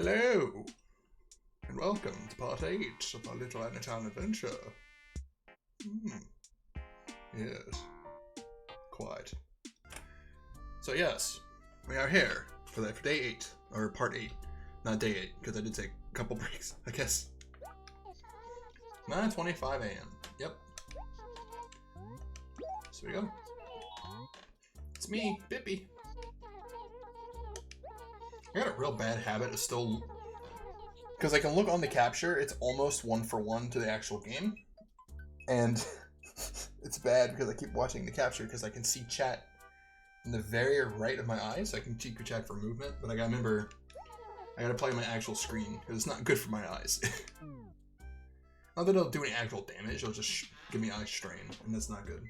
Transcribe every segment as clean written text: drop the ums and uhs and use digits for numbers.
Hello, and welcome to part 8 of our little Anatown adventure. Yes, quite. So yes, we are here for day 8, or part 8, not day 8, because I did take a couple breaks, I guess. 9:25 a.m. Yep. So we go. It's me, Bippy. I got a real bad habit of still, because I can look on the capture, it's almost 1-for-1 to the actual game, and it's bad because I keep watching the capture because I can see chat in the very right of my eyes, so I can check the chat for movement, but I gotta remember, I gotta play my actual screen, because it's not good for my eyes. Not that it'll do any actual damage, it'll just give me eye strain, and that's not good.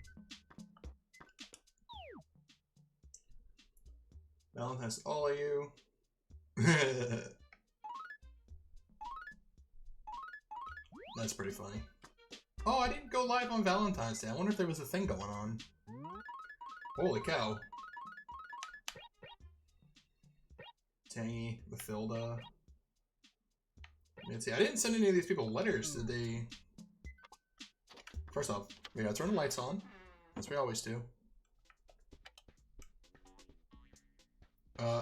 Valentine's to all of you. That's pretty funny. Oh, I didn't go live on Valentine's Day. I wonder if there was a thing going on. Holy cow. Tangy, Mathilda. Let's see. I didn't send any of these people letters, did they? First off, we gotta turn the lights on, as we always do.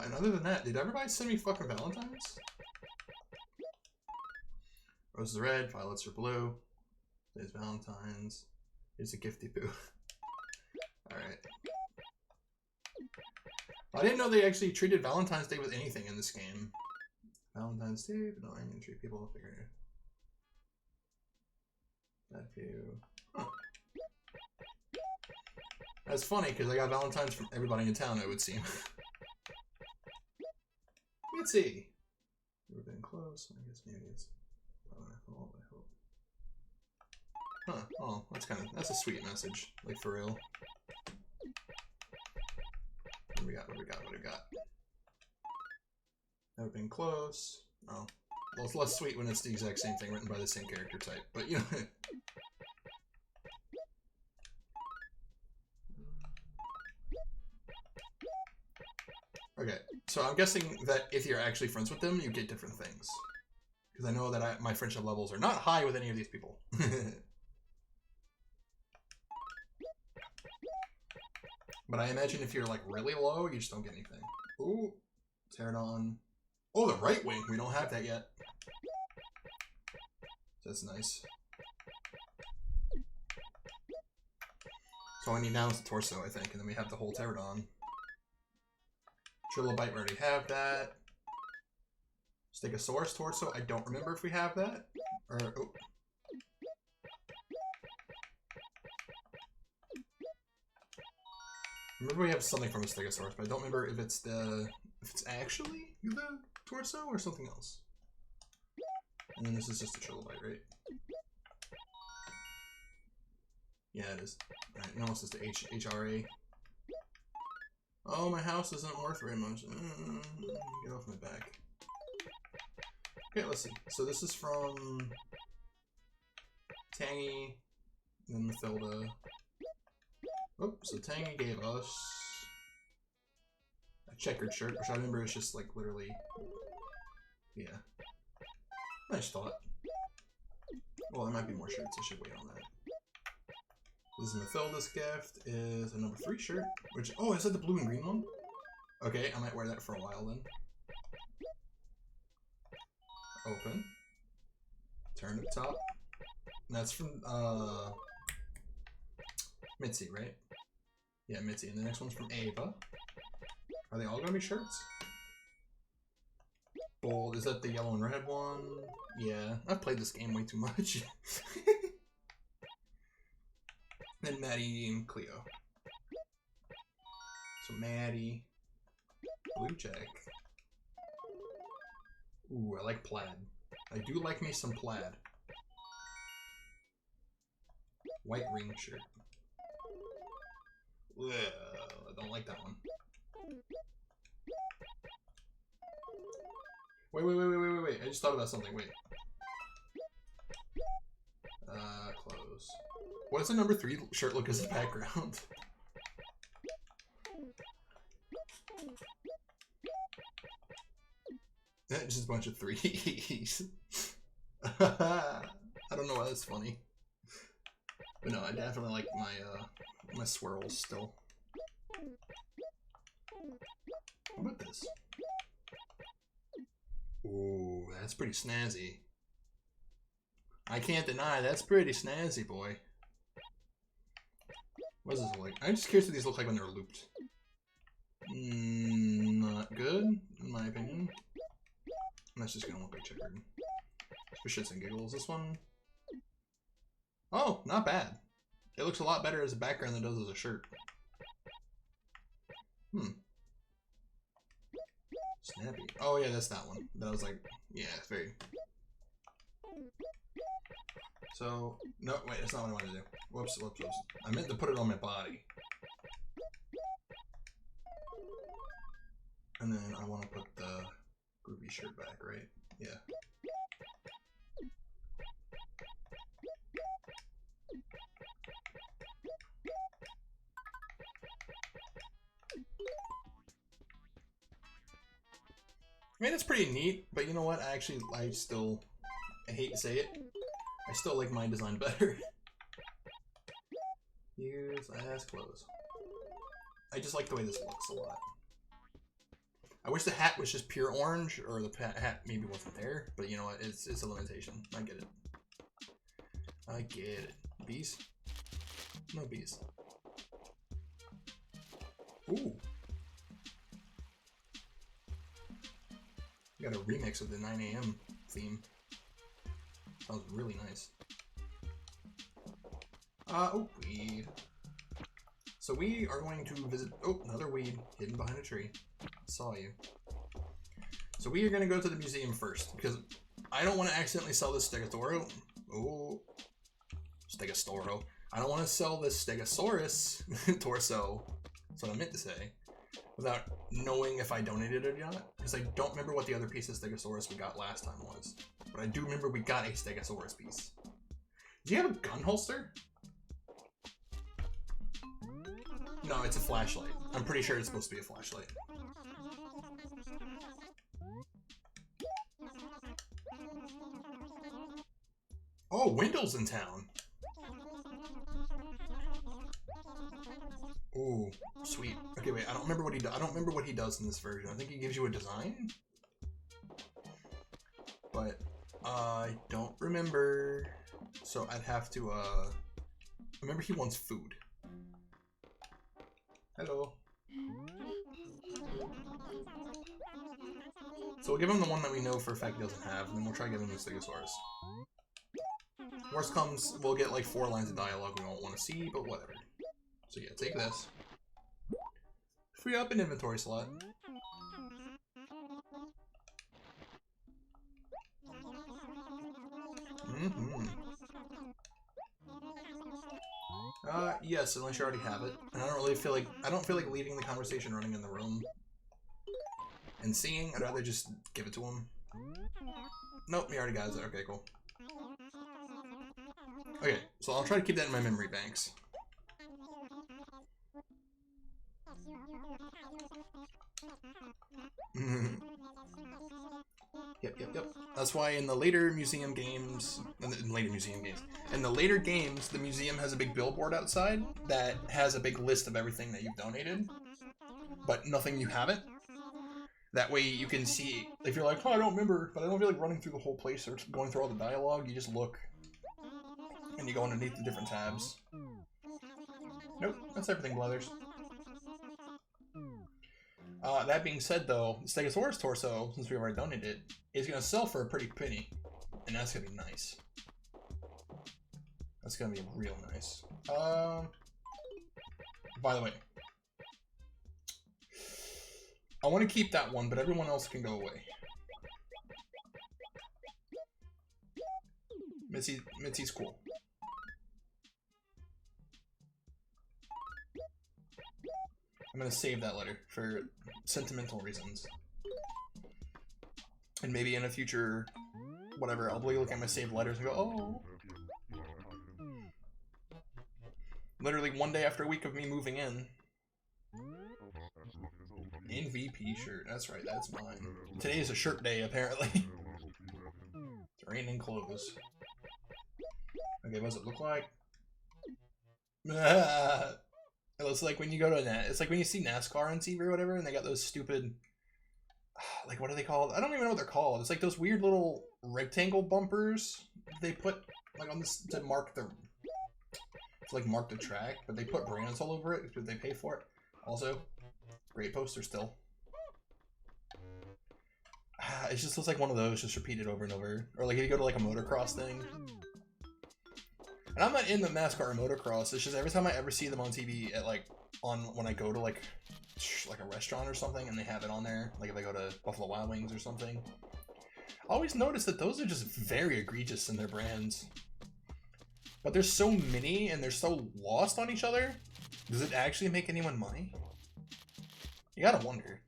And other than that, did everybody send me fucking Valentines? Roses are red, violets are blue. There's Valentine's. Here's a gifty poo. Alright. I didn't know they actually treated Valentine's Day with anything in this game. Valentine's Day, but no, I'm gonna treat people figure. That few. Huh. That's funny because I got Valentine's from everybody in town, it would seem. Let's see. We're getting close. I guess maybe it's. I hope. Huh. Oh, that's a sweet message. Like for real. What do we got? What do we got? Never been close. Oh. Well, it's less sweet when it's the exact same thing written by the same character type. But you know. Okay, so I'm guessing that if you're actually friends with them, you get different things. Because I know that my friendship levels are not high with any of these people. But I imagine if you're like really low, you just don't get anything. Ooh, Pterodon. Oh, the right wing. We don't have that yet. That's nice. So all I need now is the torso, I think, and then we have the whole Pterodon. Trilobite, we already have that. Stegosaurus torso, I don't remember if we have that. Or, oh. I remember we have something from a Stegosaurus, but I don't remember if it's actually the torso or something else. And then this is just a Trilobite, right? Yeah, it is. Alright, now it's just the HRA. Oh, my house isn't worth very much. Get off my back. Okay, let's see. So this is from Tangy, then Mathilda. Oh, so Tangy gave us a checkered shirt, which I remember is just like literally, yeah. Nice thought. Well, there might be more shirts. I should wait on that. This is Mathilda's gift. Is a number 3 shirt, which is that the blue and green one? Okay, I might wear that for a while then. Open. Turn up top. And that's from Mitzi, right? Yeah, Mitzi. And the next one's from Ava. Are they all gonna be shirts? Bold. Is that the yellow and red one? Yeah, I've played this game way too much. Then Maddie and Cleo. So Maddie. Blue check. Ooh, I like plaid. I do like me some plaid. White ring shirt. Ugh, I don't like that one. Wait. I just thought about something. Wait. Close. What does the number 3 shirt look as a background? Just just a bunch of threes. I don't know why that's funny. But no, I definitely like my swirls still. How about this? Ooh, that's pretty snazzy. I can't deny that's pretty snazzy, boy. What does this look like? I'm just curious what these look like when they're looped. Not good, in my opinion. That's just gonna look like checkered. For shits and giggles, this one. Oh, not bad. It looks a lot better as a background than it does as a shirt. Snappy. Oh yeah, that's that one. That was like, yeah, it's very. So, no, wait, that's not what I wanted to do. Whoops, whoops, whoops. I meant to put it on my body. And then I want to put the groovy shirt back, right? Yeah. I mean, it's pretty neat, but you know what? I hate to say it, I still like my design better. Here's ass clothes. I just like the way this looks a lot. I wish the hat was just pure orange, or the hat maybe wasn't there, but you know what? It's a limitation. I get it. I get it. Bees? No bees. Ooh. You got a remix of the 9 AM theme. Sounds really nice. Oh, weed. So we are going to visit, oh, another weed hidden behind a tree. Saw you. So we are going to go to the museum first, because I don't want to accidentally sell this Stegosaurus. Oh, Stegostoro. I don't want to sell this Stegosaurus torso. That's what I meant to say. Without knowing if I donated it or not. Because I don't remember what the other piece of Stegosaurus we got last time was. But I do remember we got a Stegosaurus piece. Do you have a gun holster? No, it's a flashlight. I'm pretty sure it's supposed to be a flashlight. Oh, Wendell's in town. Ooh, sweet. Okay, wait. I don't remember what he does. I don't remember what he does in this version. I think he gives you a design, but I don't remember. So I'd have to. Remember he wants food. Hello. So we'll give him the one that we know for a fact he doesn't have, and then we'll try giving him the Stegosaurus. Worst comes, we'll get like 4 lines of dialogue we don't want to see, but whatever. So yeah, take this. Free up an inventory slot. Yes, unless you already have it. And I don't feel like leaving the conversation running in the room and seeing. I'd rather just give it to him. Nope, he already got it. Okay, cool. Okay, so I'll try to keep that in my memory banks. Yep. That's why in the later museum games, the later games, the museum has a big billboard outside that has a big list of everything that you've donated, but nothing you haven't. That way you can see, if you're like, oh, I don't remember, but I don't feel like running through the whole place or going through all the dialogue, you just look, and you go underneath the different tabs. Nope, that's everything, Blethers. That being said, though, the Stegosaurus torso, since we've already donated it, is going to sell for a pretty penny, and that's going to be nice. That's going to be real nice. By the way, I want to keep that one, but everyone else can go away. Mitzi's cool. I'm going to save that letter for sentimental reasons. And maybe in a future, whatever, I'll look at my saved letters and go, oh. Literally one day after a week of me moving in. MVP shirt. That's right, that's mine. Today is a shirt day, apparently. It's raining clothes. Okay, what does it look like? It looks like when you go to it's like when you see NASCAR on TV or whatever, and they got those stupid, like, what are they called? I don't even know what they're called. It's like those weird little rectangle bumpers they put like on this to mark the, to like mark the track, but they put brands all over it because they pay for it. Also, great poster still. It just looks like one of those just repeated over and over, or like if you go to like a motocross thing. And I'm not in the NASCAR or motocross. It's just every time I ever see them on TV at like when I go to like a restaurant or something and they have it on there, like if I go to Buffalo Wild Wings or something, I always notice that those are just very egregious in their brands. But there's so many and they're so lost on each other. Does it actually make anyone money? You gotta wonder.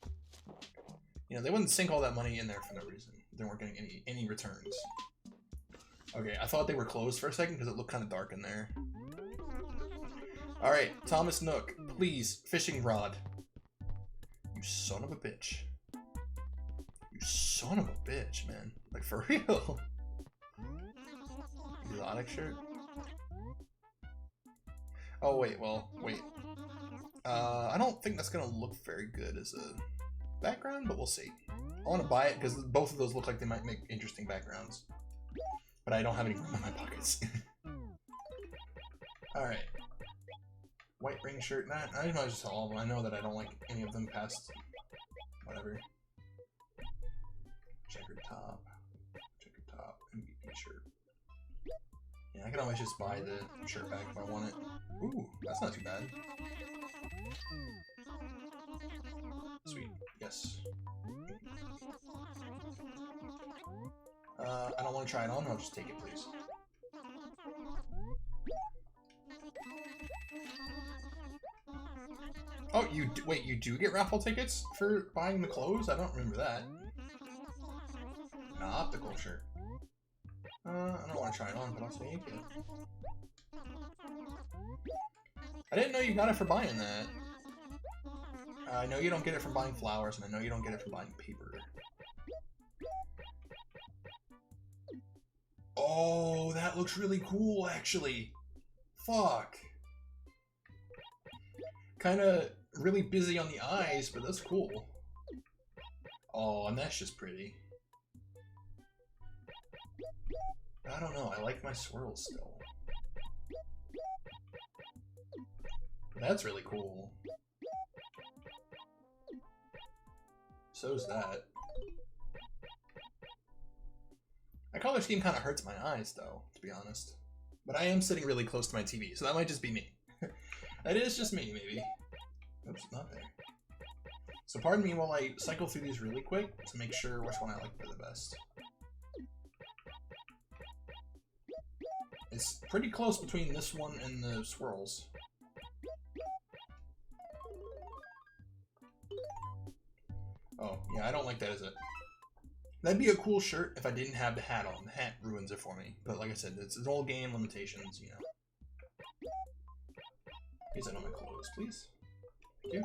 You know, they wouldn't sink all that money in there for no reason. They weren't getting any returns. Okay, I thought they were closed for a second because it looked kind of dark in there. Alright, Thomas Nook, please, fishing rod. You son of a bitch. You son of a bitch, man. Like, for real. Exotic shirt? Oh, wait, well, wait. I don't think that's gonna look very good as a background, but we'll see. I want to buy it because both of those look like they might make interesting backgrounds. But I don't have any room in my pockets. Alright. White ring shirt. Nah, I might just all of them. I know that I don't like any of them past whatever. Checkered top. MVP shirt. Yeah, I can always just buy the shirt back if I want it. Ooh, that's not too bad. Sweet. Yes. I don't want to try it on. I'll just take it, please. Oh, wait, you do get raffle tickets for buying the clothes? I don't remember that. An optical shirt. I don't want to try it on, but I'll take it. I didn't know you got it for buying that. I know you don't get it from buying flowers, and I know you don't get it from buying paper. Oh, that looks really cool, actually. Fuck. Kinda really busy on the eyes, but that's cool. Oh, and that's just pretty. I don't know, I like my swirls still. That's really cool. So's that. That color scheme kind of hurts my eyes, though, to be honest. But I am sitting really close to my TV, so that might just be me. That is just me, maybe. Oops, not there. So pardon me while I cycle through these really quick to make sure which one I like the best. It's pretty close between this one and the swirls. Oh, yeah, I don't like that as a... That'd be a cool shirt if I didn't have the hat on. The hat ruins it for me. But like I said, it's an old game, limitations, you know. Use it on my clothes, please. Thank you.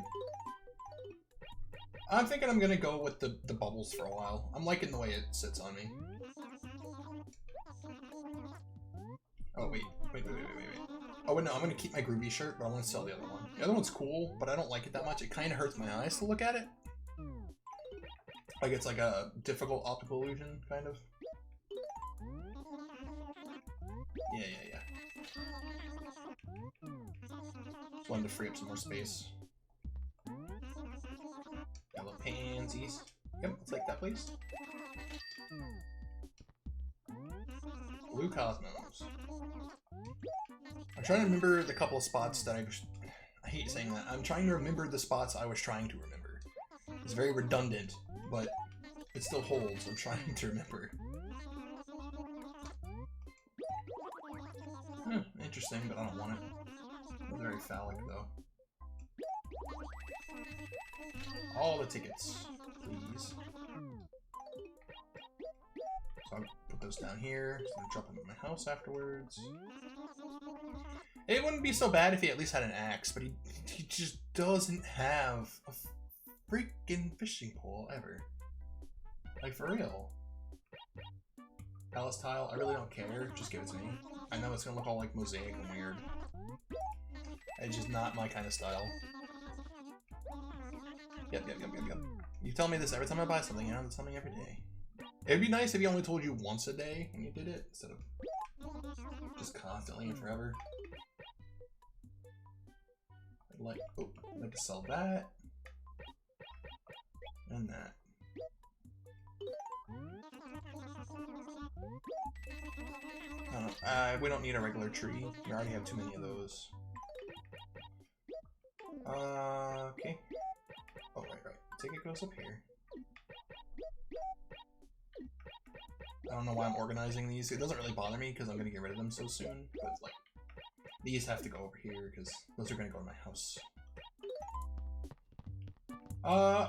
I'm thinking I'm gonna go with the bubbles for a while. I'm liking the way it sits on me. Oh, wait. Oh, wait, no, I'm gonna keep my groovy shirt, but I want to sell the other one. The other one's cool, but I don't like it that much. It kind of hurts my eyes to look at it. Like it's like a difficult optical illusion, kind of. Yeah. Just wanted to free up some more space. Yellow pansies. Yep, let's take that, please. Blue Cosmos. I'm trying to remember the couple of spots that I hate saying that. I'm trying to remember the spots I was trying to remember. It's very redundant, but it still holds. I'm trying to remember. Interesting, but I don't want it. It's very phallic, though. All the tickets, please. So I'll put those down here. So I'll drop them in my house afterwards. It wouldn't be so bad if he at least had an axe, but he just doesn't have freaking fishing pole ever. Like, for real. Palace tile, I really don't care. Just give it to me. I know it's gonna look all like mosaic and weird. It's just not my kind of style. Yep. You tell me this every time I buy something, you know, it's something every day. It'd be nice if he only told you once a day when you did it, instead of just constantly and forever. I'd like to sell that. And that. We don't need a regular tree. We already have too many of those. Okay. Oh, right. Ticket goes up here. I don't know why I'm organizing these. It doesn't really bother me because I'm going to get rid of them so soon. But, like, these have to go over here because those are going to go in my house.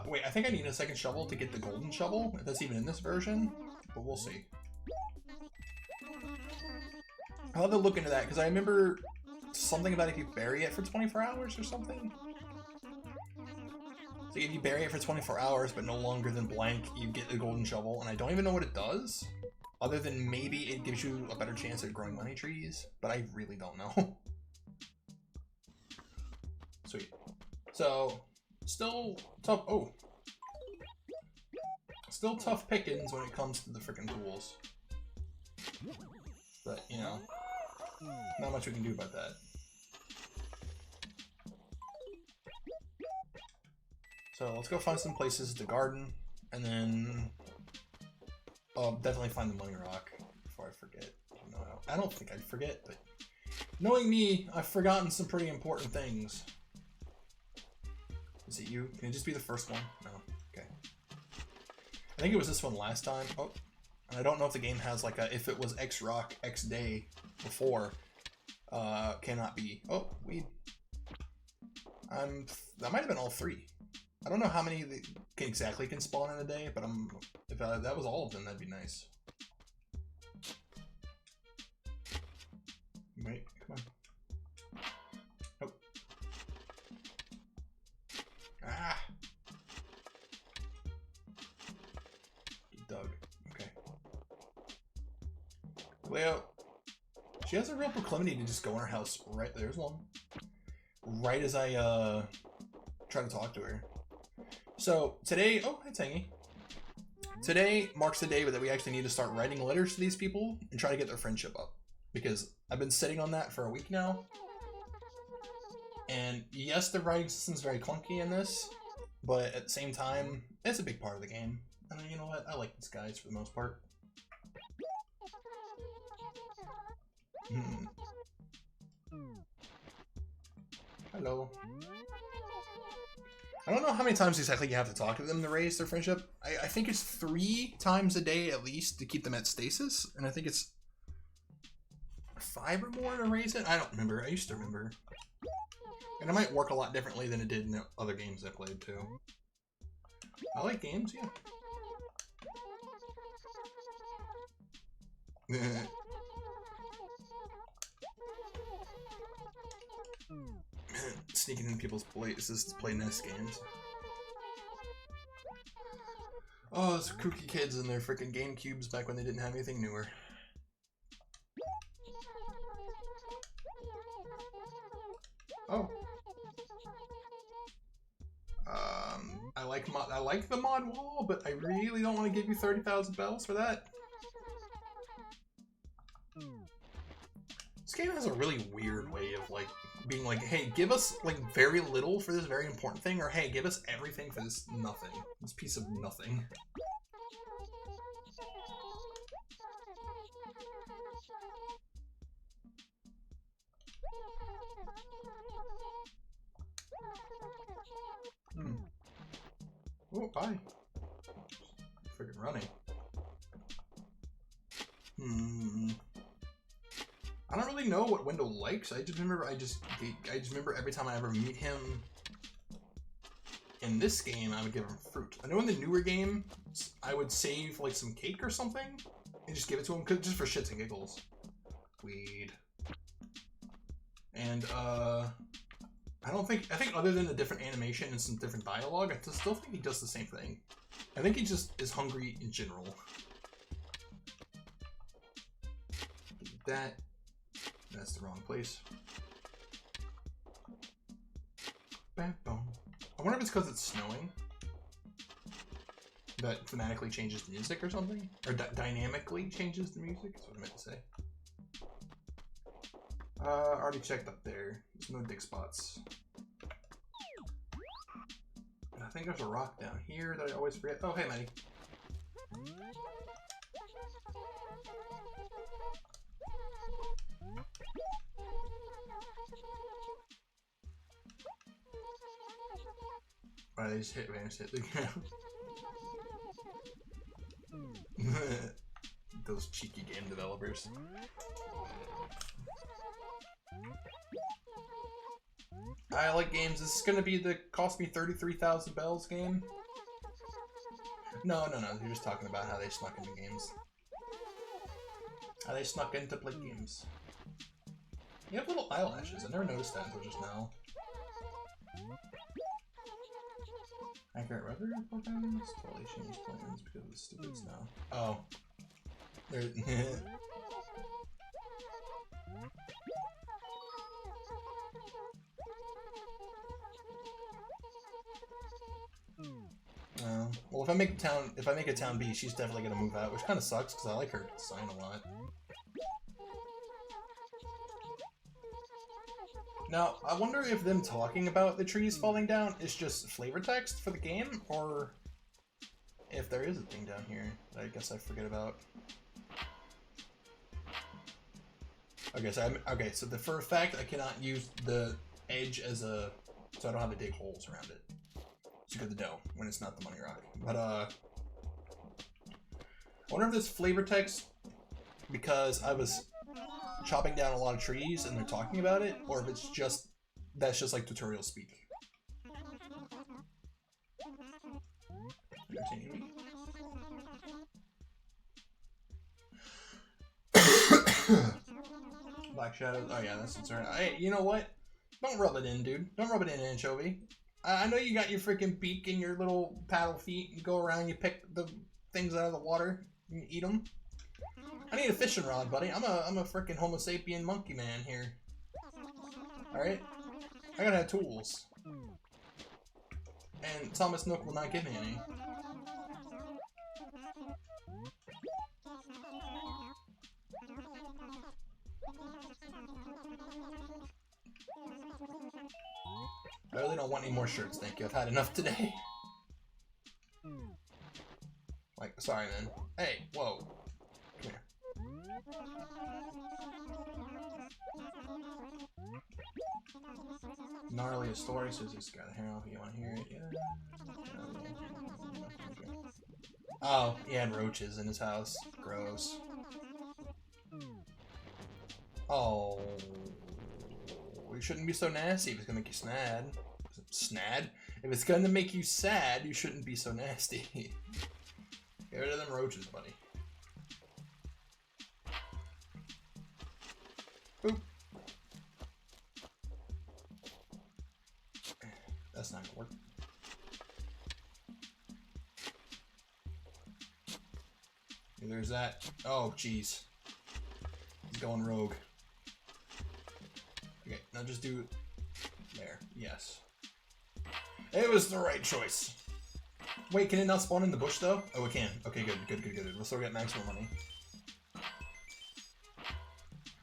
Wait, I think I need a second shovel to get the golden shovel, if that's even in this version, but we'll see. I'll have to look into that, because I remember something about if you bury it for 24 hours or something. So if you bury it for 24 hours, but no longer than blank, you get the golden shovel, and I don't even know what it does, other than maybe it gives you a better chance at growing money trees, but I really don't know. Sweet. So... still tough. Oh, still tough pickings when it comes to the frickin' tools. But you know, not much we can do about that. So let's go find some places to garden, and then I'll definitely find the money rock before I forget. No, I don't think I'd forget, but knowing me, I've forgotten some pretty important things. Is it you? Can it just be the first one? No. Okay. I think it was this one last time. Oh. And I don't know if the game has like a if it was X rock, X day before. Cannot be. Oh, weed. That might have been all three. I don't know how many exactly can spawn in a day, but if that was all of them, that'd be nice. Wait, come on. Ah! Doug. Okay. Leo. She has a real proclivity to just go in her house right there's one. Right as I try to talk to her. So today, oh, hi Tangy. Today marks the day that we actually need to start writing letters to these people and try to get their friendship up. Because I've been sitting on that for a week now. And yes, the writing system's very clunky in this, but at the same time, it's a big part of the game. And you know what? I like these guys for the most part. Hello. I don't know how many times exactly you have to talk to them to raise their friendship. I think it's 3 times a day at least to keep them at stasis, and I think it's 5 or more to raise it. I don't remember. I used to remember. And it might work a lot differently than it did in the other games I played, too. I like games, yeah. Sneaking in people's places to play NES games. Oh, those kooky kids and their freaking GameCubes back when they didn't have anything newer. Oh. I like the mod wall, but I really don't want to give you 30,000 bells for that. This game has a really weird way of like being like, hey, give us like very little for this very important thing, or hey, give us everything for this nothing. This piece of nothing. Oh, bye. Freaking running. I don't really know what Wendell likes. I just remember every time I ever meet him in this game, I would give him fruit. I know in the newer game, I would save like some cake or something and just give it to him just for shits and giggles. Weed. And I I think other than a different animation and some different dialogue, I still think he does the same thing. I think he just is hungry in general. That's the wrong place. I wonder if it's because it's snowing that thematically changes the music or something? Or dynamically changes the music? That's what I meant to say. Already checked up there. There's no dig spots. And I think there's a rock down here that I always forget. Oh, hey, Maddie. Alright, they just hit the ground. Those cheeky game developers. I like games. This is gonna be the cost me 33,000 bells game. No. You're just talking about how they snuck into games. How they snuck in to play games. You have little eyelashes. I never noticed that until just now. Accurate rubber programs? Totally changed plans because of the stupid snow. Oh. There. Well, if I make a town B, she's definitely gonna move out, which kind of sucks because I like her design a lot. Now, I wonder if them talking about the trees falling down is just flavor text for the game, or if there is a thing down here that I guess I forget about. Okay, so for a fact, I cannot use the edge as a, so I don't have to dig holes around it. It's good to know when it's not the money rock. But I wonder if this flavor text because I was chopping down a lot of trees and they're talking about it, or if it's just that's just like tutorial speak. Black shadows. Oh yeah, that's concerned. Hey, you know what? Don't rub it in, dude. Don't rub it in, anchovy. I know you got your freaking beak and your little paddle feet. You go around, you pick the things out of the water, and you eat them. I need a fishing rod, buddy. I'm a freaking Homo sapien monkey man here. All right, I gotta have tools. And Thomas Nook will not give me any. I really don't want any more shirts, thank you. I've had enough today. Like, sorry, man. Hey, whoa. Come here. Gnarly story says he's got a hair off. You want to hear it? Yeah. Oh, he had roaches in his house. Gross. Oh. You shouldn't be so nasty if it's gonna make you snad. Snad? If it's gonna make you sad, you shouldn't be so nasty. Get rid of them roaches, buddy. Boop. That's not gonna work. There's that. Oh, jeez. He's going rogue. Okay, now just do it there. Yes. It was the right choice. Wait, can it not spawn in the bush though? Oh, it can. Okay, good. We'll still get maximum money.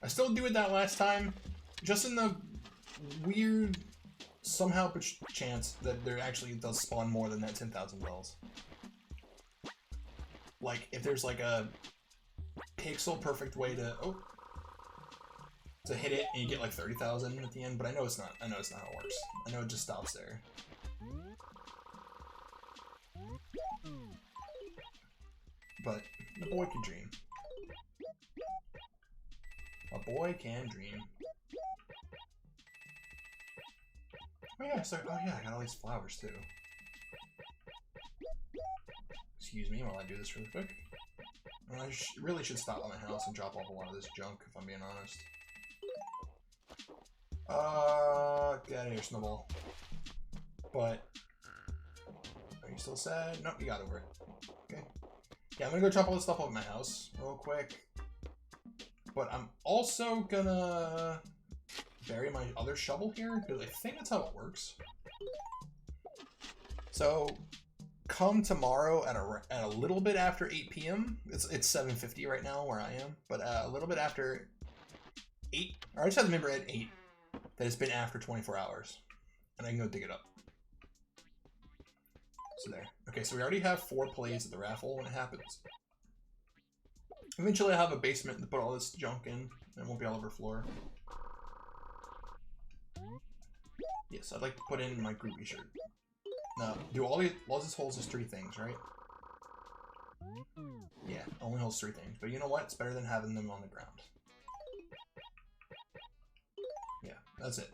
I still do it that last time, just in the weird, somehow chance that there actually does spawn more than that 10,000 bells. Like, if there's like a pixel perfect way to hit it and you get like 30,000 at the end, but I know it's not. I know it's not how it works. I know it just stops there. But the boy can dream. A boy can dream. Oh yeah, sorry. Oh yeah, I got all these flowers too. Excuse me while I do this really quick. Well, I really should stop by my house and drop off a lot of this junk, if I'm being honest. Get out of here, Snowball. But, are you still sad? Nope, you got over it. Okay. Yeah, I'm gonna go chop all this stuff off my house real quick. But I'm also gonna bury my other shovel here, because I think that's how it works. So, come tomorrow at a little bit after 8 p.m. It's 7:50 right now where I am, but a little bit after 8. Or I just have to remember at 8 that it's been after 24 hours, and I can go dig it up. So there. Okay, so we already have 4 plays at the raffle when it happens. Eventually I'll have a basement to put all this junk in, and it won't be all over the floor. Yes, I'd like to put in my groupie shirt. Now, do all this holds is 3 things, right? Yeah, only holds 3 things. But you know what? It's better than having them on the ground. Yeah, that's it.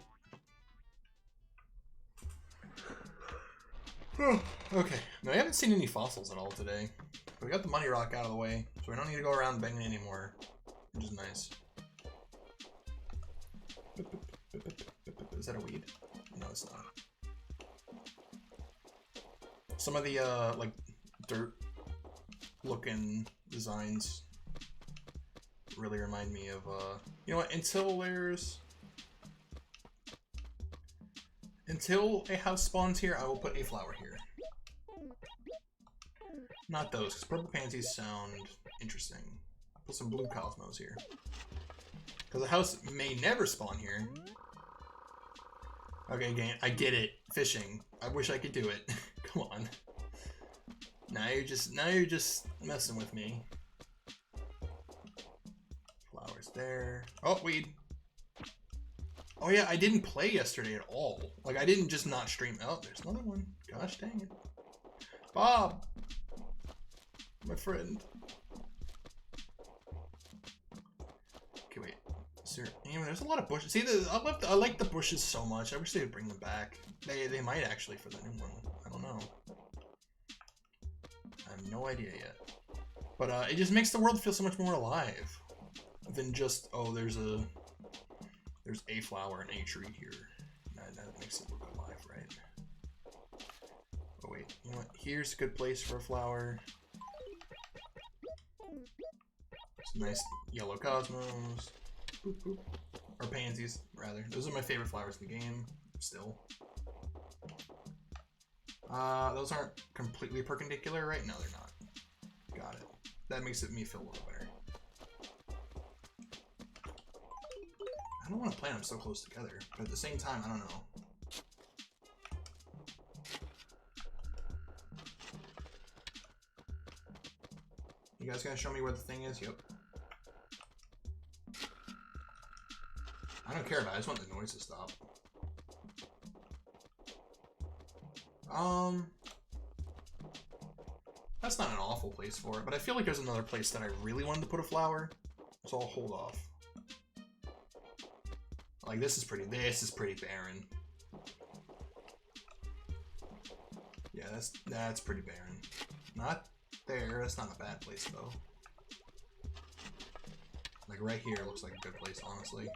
Okay, now I haven't seen any fossils at all today. But we got the money rock out of the way, so we don't need to go around banging anymore, which is nice. Is that a weed? No, it's not. Some of the, like, dirt-looking designs really remind me of, you know what, until a house spawns here, I will put a flower here. Not those, because purple pansies sound interesting. I'll put some blue cosmos here. Because a house may never spawn here. Okay, gang, I get it. Fishing. I wish I could do it. Come on. Now you're just messing with me. Flowers there. Oh, weed. Oh yeah, I didn't play yesterday at all. Like, I didn't just not stream. Oh, there's another one. Gosh dang it. Bob! My friend. Okay, wait. Anyway, there's a lot of bushes. See, I like the bushes so much. I wish they would bring them back. They might actually for the new one. I don't know. I have no idea yet. But it just makes the world feel so much more alive than just, oh, there's a flower and a tree here. That makes it look alive, right? Oh wait, you know what? Here's a good place for a flower. Some nice yellow cosmos. Boop, boop. Or pansies, rather. Those are my favorite flowers in the game, still. Those aren't completely perpendicular, right? No, they're not. Got it. That makes me feel a little better. I don't want to plant them so close together, but at the same time, I don't know. You guys gonna show me where the thing is? Yep. I don't care about it, I just want the noise to stop. That's not an awful place for it, but I feel like there's another place that I really wanted to put a flower, so I'll hold off. Like, this is pretty barren. Yeah, that's pretty barren. Not there, that's not a bad place though. Like right here looks like a good place, honestly.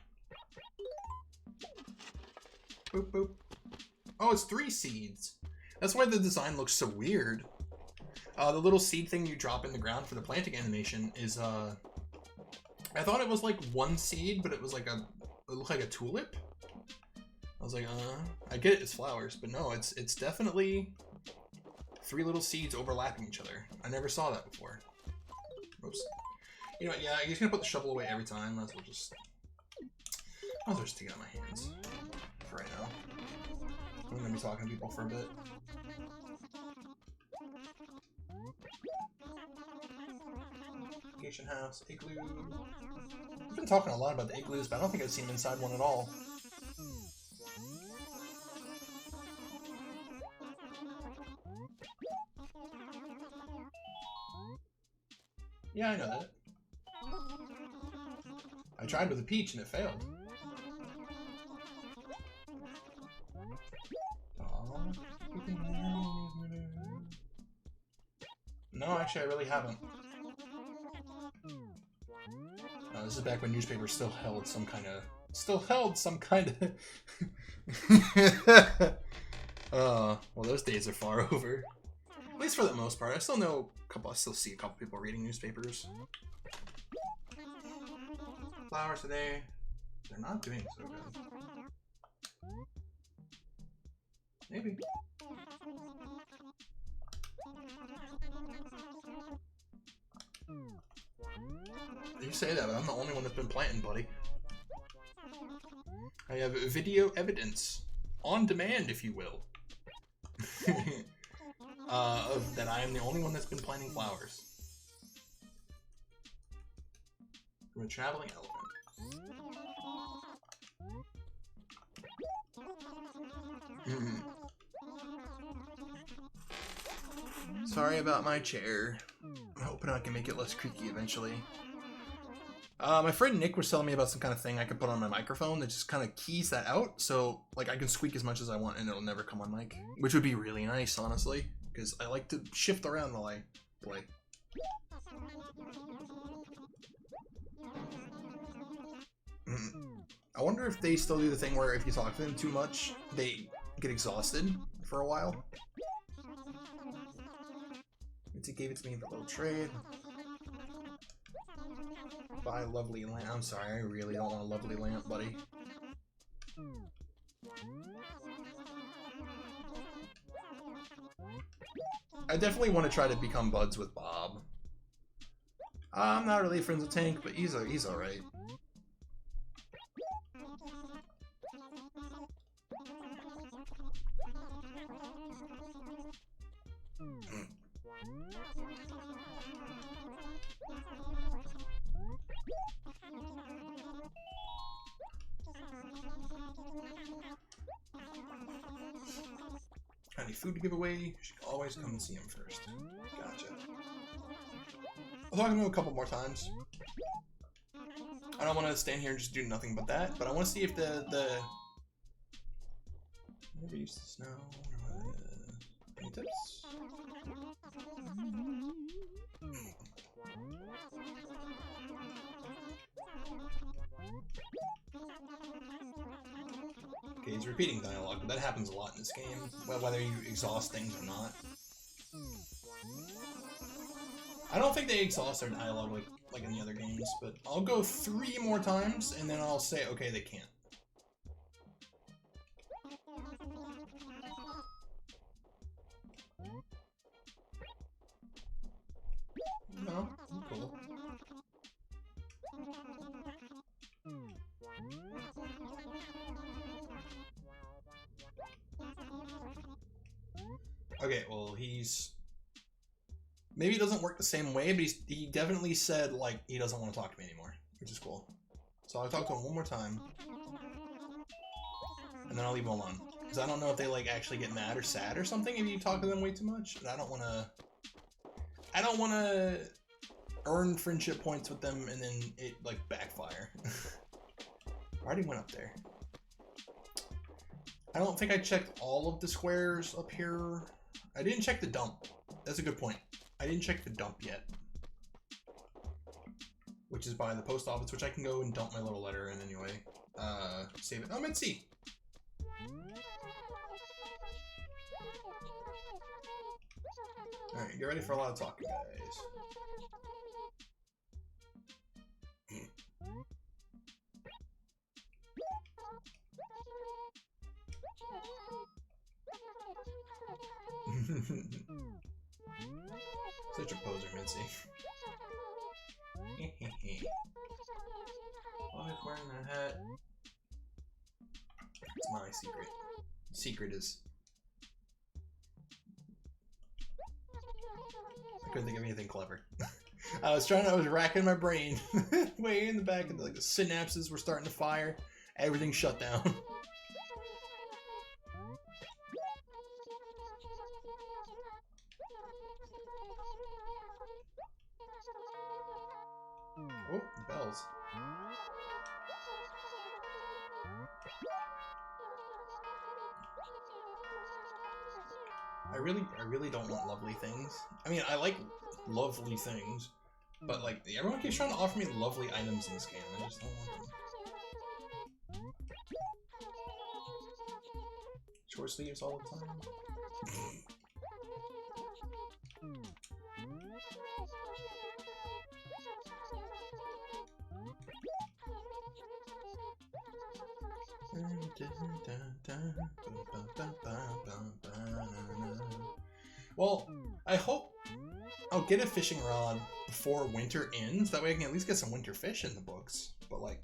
Boop boop. Oh, it's 3 seeds. That's why the design looks so weird. The little seed thing you drop in the ground for the planting animation is, I thought it was like 1 seed, but it was like it looked like a tulip. I was like, I get it, it's flowers, but no, it's definitely 3 little seeds overlapping each other. I never saw that before. Oops. You know what, yeah, I'm just gonna put the shovel away every time. Might as well just take it out of my hands for right now. I'm gonna be talking to people for a bit. Vacation house, igloo. I've been talking a lot about the igloos, but I don't think I've seen inside one at all. Yeah, I know that. I tried with a peach and it failed. Aww. No, actually, I really haven't. This is back when newspapers still held some kind of still held some kind of... well, those days are far over. At least for the most part. I still know a couple. I still see a couple people reading newspapers. Flowers today. They're not doing so good. Maybe. You say that, but I'm the only one that's been planting, buddy. I have video evidence. On demand, if you will. That I am the only one that's been planting flowers. From a traveling elephant. Sorry about my chair. I'm hoping I can make it less creaky eventually. My friend Nick was telling me about some kind of thing I could put on my microphone that just kind of keys that out, so like I can squeak as much as I want and it'll never come on mic, which would be really nice, honestly, because I like to shift around while I play. I wonder if they still do the thing where if you talk to them too much, they get exhausted for a while. It gave it to me for a little trade. Buy a lovely lamp. I'm sorry, I really don't want a lovely lamp, buddy. I definitely want to try to become buds with Bob. I'm not really friends with Tank, but he's alright. Any food to give away? You should always come and see him first. Gotcha. I'll talk to him a couple more times. I don't want to stand here and just do nothing but that, but I want to see if the never used to snow. Any tips? Okay, he's repeating dialogue, but that happens a lot in this game, whether you exhaust things or not. I don't think they exhaust their dialogue like in the other games, but I'll go 3 more times, and then I'll say, okay, they can't. No, cool. Okay, well, maybe it doesn't work the same way, but he definitely said, like, he doesn't want to talk to me anymore, which is cool. So I'll talk to him one more time. And then I'll leave him alone. Because I don't know if they, like, actually get mad or sad or something if you talk to them way too much. And I don't want to earn friendship points with them and then it, like, backfire. I already went up there. I don't think I checked all of the squares up here. I didn't check the dump. That's a good point. I didn't check the dump yet. Which is by the post office, which I can go and dump my little letter in anyway. Save it. Oh, I'm at C. Alright, get ready for a lot of talking, guys. Such a poser, Mitzi. Always wearing that hat. It's my secret. Secret is... I couldn't think of anything clever. I was racking my brain. Way in the back, and like the synapses were starting to fire. Everything shut down. Oh, bells. I really don't want lovely things. I mean, I like lovely things, but like everyone keeps trying to offer me lovely items in this game. I just don't want them. Short sleeves all the time. Well, I hope I'll get a fishing rod before winter ends. That way I can at least get some winter fish in the books. But like,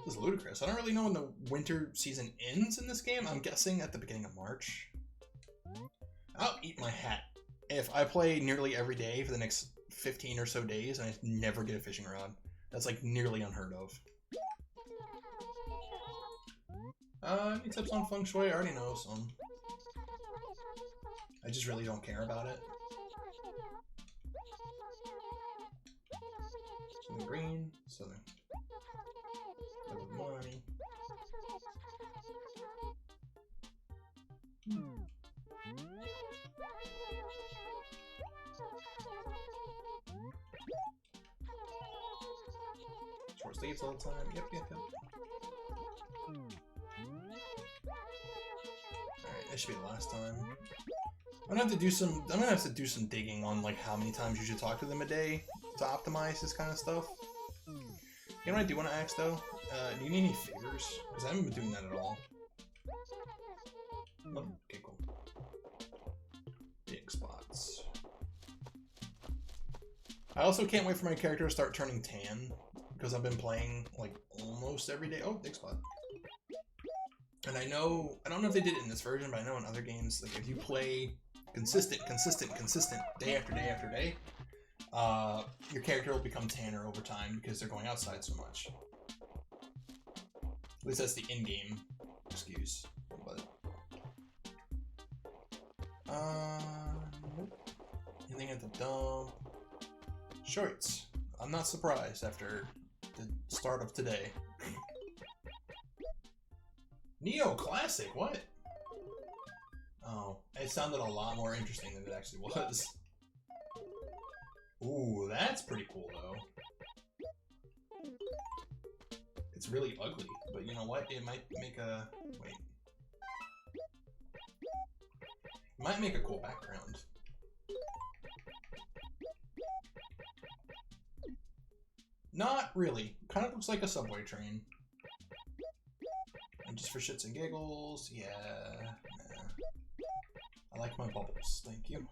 this is ludicrous. I don't really know when the winter season ends in this game. I'm guessing at the beginning of March. I'll eat my hat if I play nearly every day for the next 15 or so days and I never get a fishing rod. That's like nearly unheard of. Any tips on feng shui? I already know some. I just really don't care about it. Something green, something money. Short sleeves all the time. Yep. Alright, that should be the last time. I'm gonna have to do some digging on like how many times you should talk to them a day to optimize this kind of stuff. You know what I do want to ask though? Do you need any favors? Because I haven't been doing that at all. Oh, okay, cool. Big spots. I also can't wait for my character to start turning tan because I've been playing like almost every day. Oh, big spot. And I don't know if they did it in this version, but I know in other games, like if you play consistent, day after day after day, your character will become tanner over time because they're going outside so much. At least that's the in-game excuse. But nope. Anything at the dump? Shorts. I'm not surprised after the start of today. Neo Classic, what? Oh, it sounded a lot more interesting than it actually was. Ooh, that's pretty cool though. It's really ugly, but you know what? It might make a... wait. It might make a cool background. Not really. Kind of looks like a subway train. And just for shits and giggles, yeah. Nah. I like my bubbles, thank you.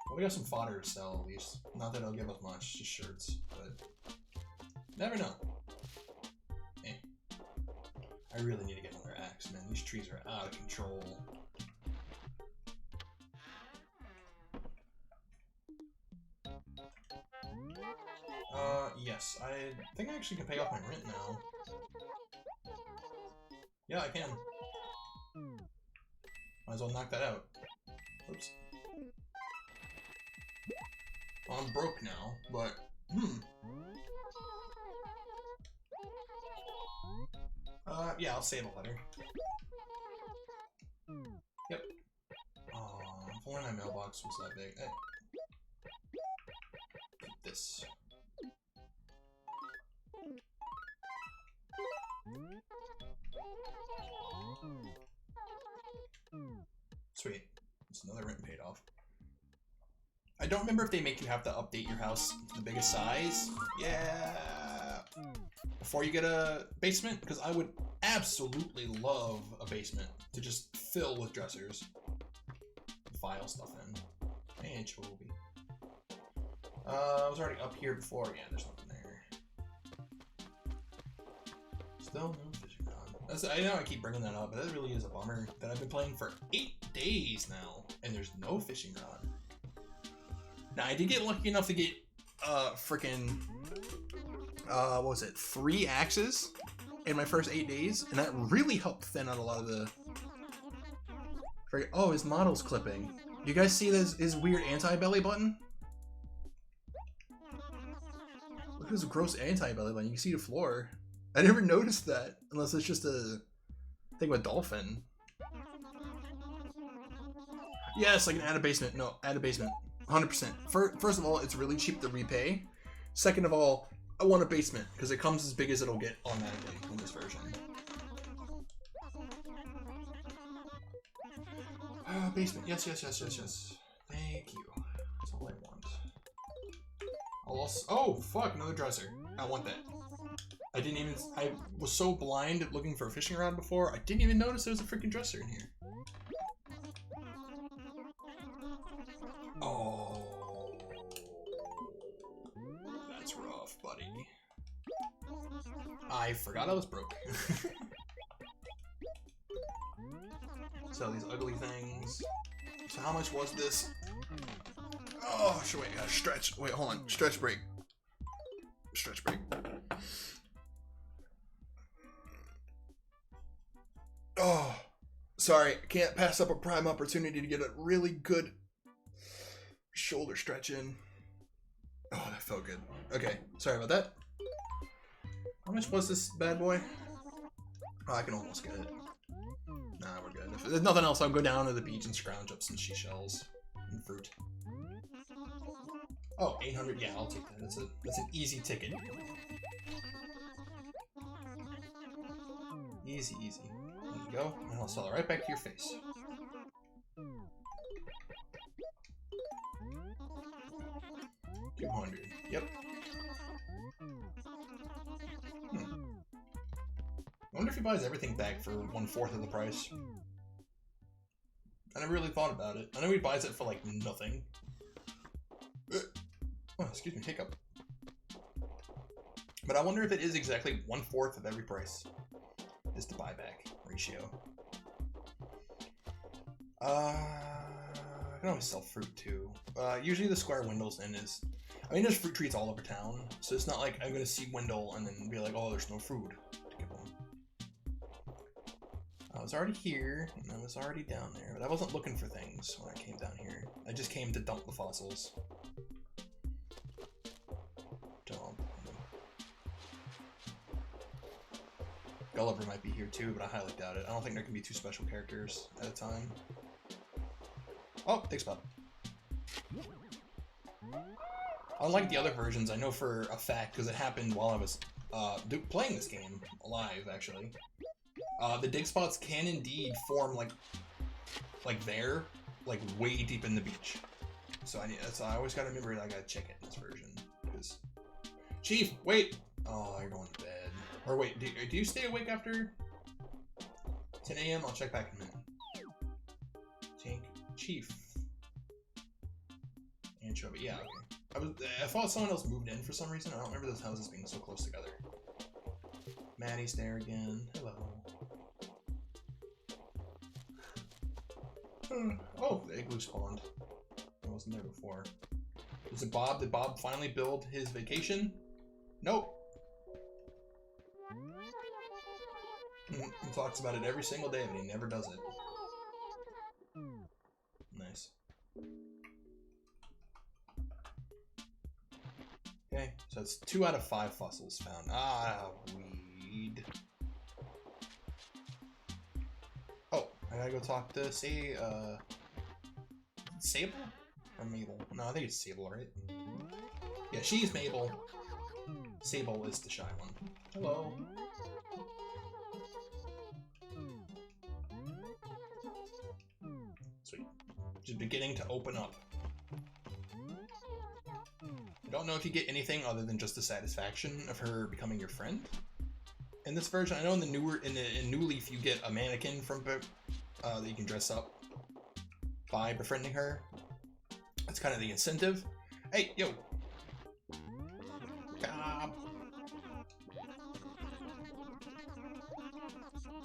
Well, we got some fodder to sell at least. Not that it'll give us much, just shirts, but never know. Eh. I really need to get another axe, man. These trees are out of control. Yes, I think I actually can pay off my rent now. Yeah, I can. Might as well knock that out. Oops. Well, I'm broke now, but yeah, I'll save a letter. Yep. Oh, if only my mailbox was that big. Hey. Keep this. Sweet. It's another rent paid off. I don't remember if they make you have to update your house to the biggest size. Yeah. Before you get a basement, because I would absolutely love a basement to just fill with dressers. File stuff in. Hey, Chobi. I was already up here before. Yeah, there's nothing there. Still no fishing rod. I know I keep bringing that up, but that really is a bummer that I've been playing for 8 days now, and there's no fishing rod. Now, I did get lucky enough to get, freaking, what was it, 3 axes in my first 8 days, and that really helped thin out a lot of the... Oh, his model's clipping. You guys see his weird anti-belly button? Look at his gross anti-belly button. You can see the floor. I never noticed that, unless it's just a thing with dolphin. Yes, I can add a basement. No, add a basement. 100%. First of all, it's really cheap to repay. Second of all, I want a basement, because it comes as big as it'll get automatically in this version. Basement. Yes, yes, yes, yes, yes. Thank you. That's all I want. I'll also... Oh, fuck, another dresser. I want that. I didn't even... I was so blind at looking for a fishing rod before, I didn't even notice there was a freaking dresser in here. Oh. That's rough, buddy. I forgot I was broke. Sell these ugly things. So how much was this? Oh, wait, stretch. Wait, hold on. Stretch break. Stretch break. Oh, sorry. Can't pass up a prime opportunity to get a really good shoulder stretch in. Oh, that felt good. Okay, sorry about that. How much was this bad boy? Oh, I can almost get it. Nah, we're good. If there's nothing else, I'll go down to the beach and scrounge up some seashells and fruit. Oh, 800. Yeah, I'll take that. That's an easy ticket. Easy, easy. There you go. And I'll sell it right back to your face. $200. Yep. I wonder if he buys everything back for 1/4 of the price. I never really thought about it. I know he buys it for like nothing. Oh, excuse me, hiccup. But I wonder if it is exactly 1/4 of every price is the buyback ratio. I can always sell fruit too. Usually the square Windle's in is... I mean, there's fruit trees all over town, so it's not like I'm gonna see Windle and then be like, oh, there's no food to give them. I was already here, and I was already down there, but I wasn't looking for things when I came down here. I just came to dump the fossils. Dump them. Gulliver might be here too, but I highly doubt it. I don't think there can be 2 special characters at a time. Oh, thanks, Bob. Unlike the other versions, I know for a fact, because it happened while I was playing this game, live, actually. The dig spots can indeed form, like there, like way deep in the beach. So I always gotta remember that I gotta check it in this version. Because... Chief, wait! Oh, you're going to bed. Or wait, do you stay awake after 10 a.m.? I'll check back in a minute. Tank Chief. Anchovy, yeah, okay. I thought someone else moved in for some reason. I don't remember those houses being so close together. Maddie's there again. Hello. Oh, the igloo spawned. I wasn't there before. Is it Bob? Did Bob finally build his vacation? Nope. He talks about it every single day, but he never does it. Nice. Okay, so it's 2 out of 5 fossils found. Ah, weed. Oh, I gotta go talk to Sable or Mabel? No, I think it's Sable, right? Yeah, she's Mabel. Sable is the shy one. Hello. Sweet. Just beginning to open up. I don't know if you get anything other than just the satisfaction of her becoming your friend. In this version, I know in the New Leaf you get a mannequin from that you can dress up by befriending her. That's kind of the incentive. Hey, yo. I'm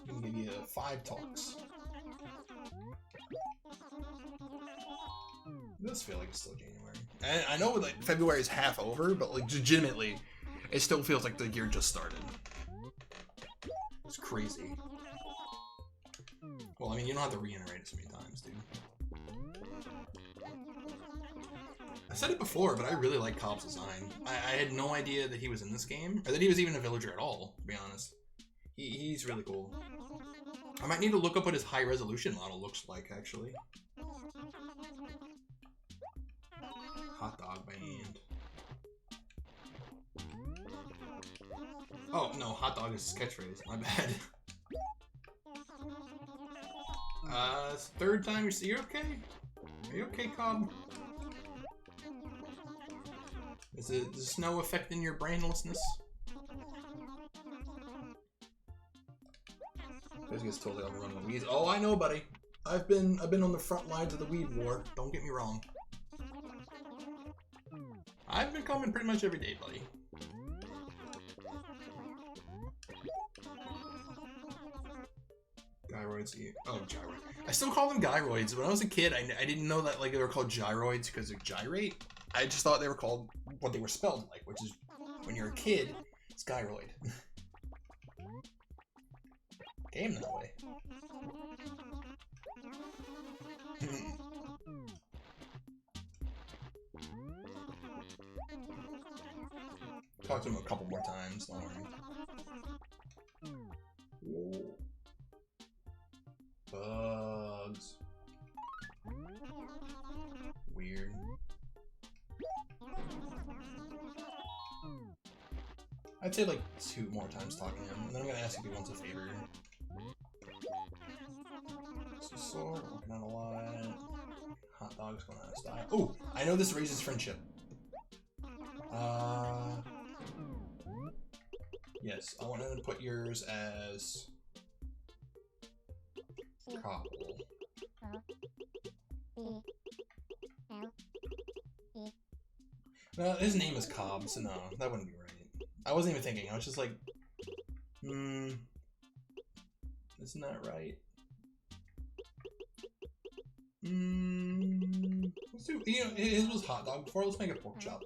gonna give you 5 talks. It does feel like it's still January. And I know like February is half over, but like legitimately, it still feels like the year just started. It's crazy. Well, I mean, you don't have to reiterate it so many times, dude. I said it before, but I really like Cobb's design. I had no idea that he was in this game, or that he was even a villager at all, to be honest. He's really cool. I might need to look up what his high-resolution model looks like, actually. Hot dog band. Oh, no, hot dog is his catchphrase. My bad. It's the third time you're okay? Are you okay, Cobb? Is the snow affecting your brainlessness? This gets totally overrun with weeds. Oh, I know, buddy. I've been on the front lines of the weed war. Don't get me wrong. I've been coming pretty much every day, buddy. Gyroids. Oh, gyroids. I still call them gyroids. When I was a kid, I didn't know that like they were called gyroids because they're gyrate. I just thought they were called what they were spelled like, which is when you're a kid, it's gyroid. Game that way. Talk to him a couple more times. Don't worry. Bugs. Weird. I'd say like 2 more times talking to him, and then I'm gonna ask if he wants a favor. So, working on a lot. Hot dogs going out of style. Oh, I know this raises friendship. Yes, I want to put yours as Cobble. No, his name is Cobb, so no, that wouldn't be right. I wasn't even thinking. I was just like, isn't that right? Let's do. You know, his was hot dog before. Let's make it pork chop.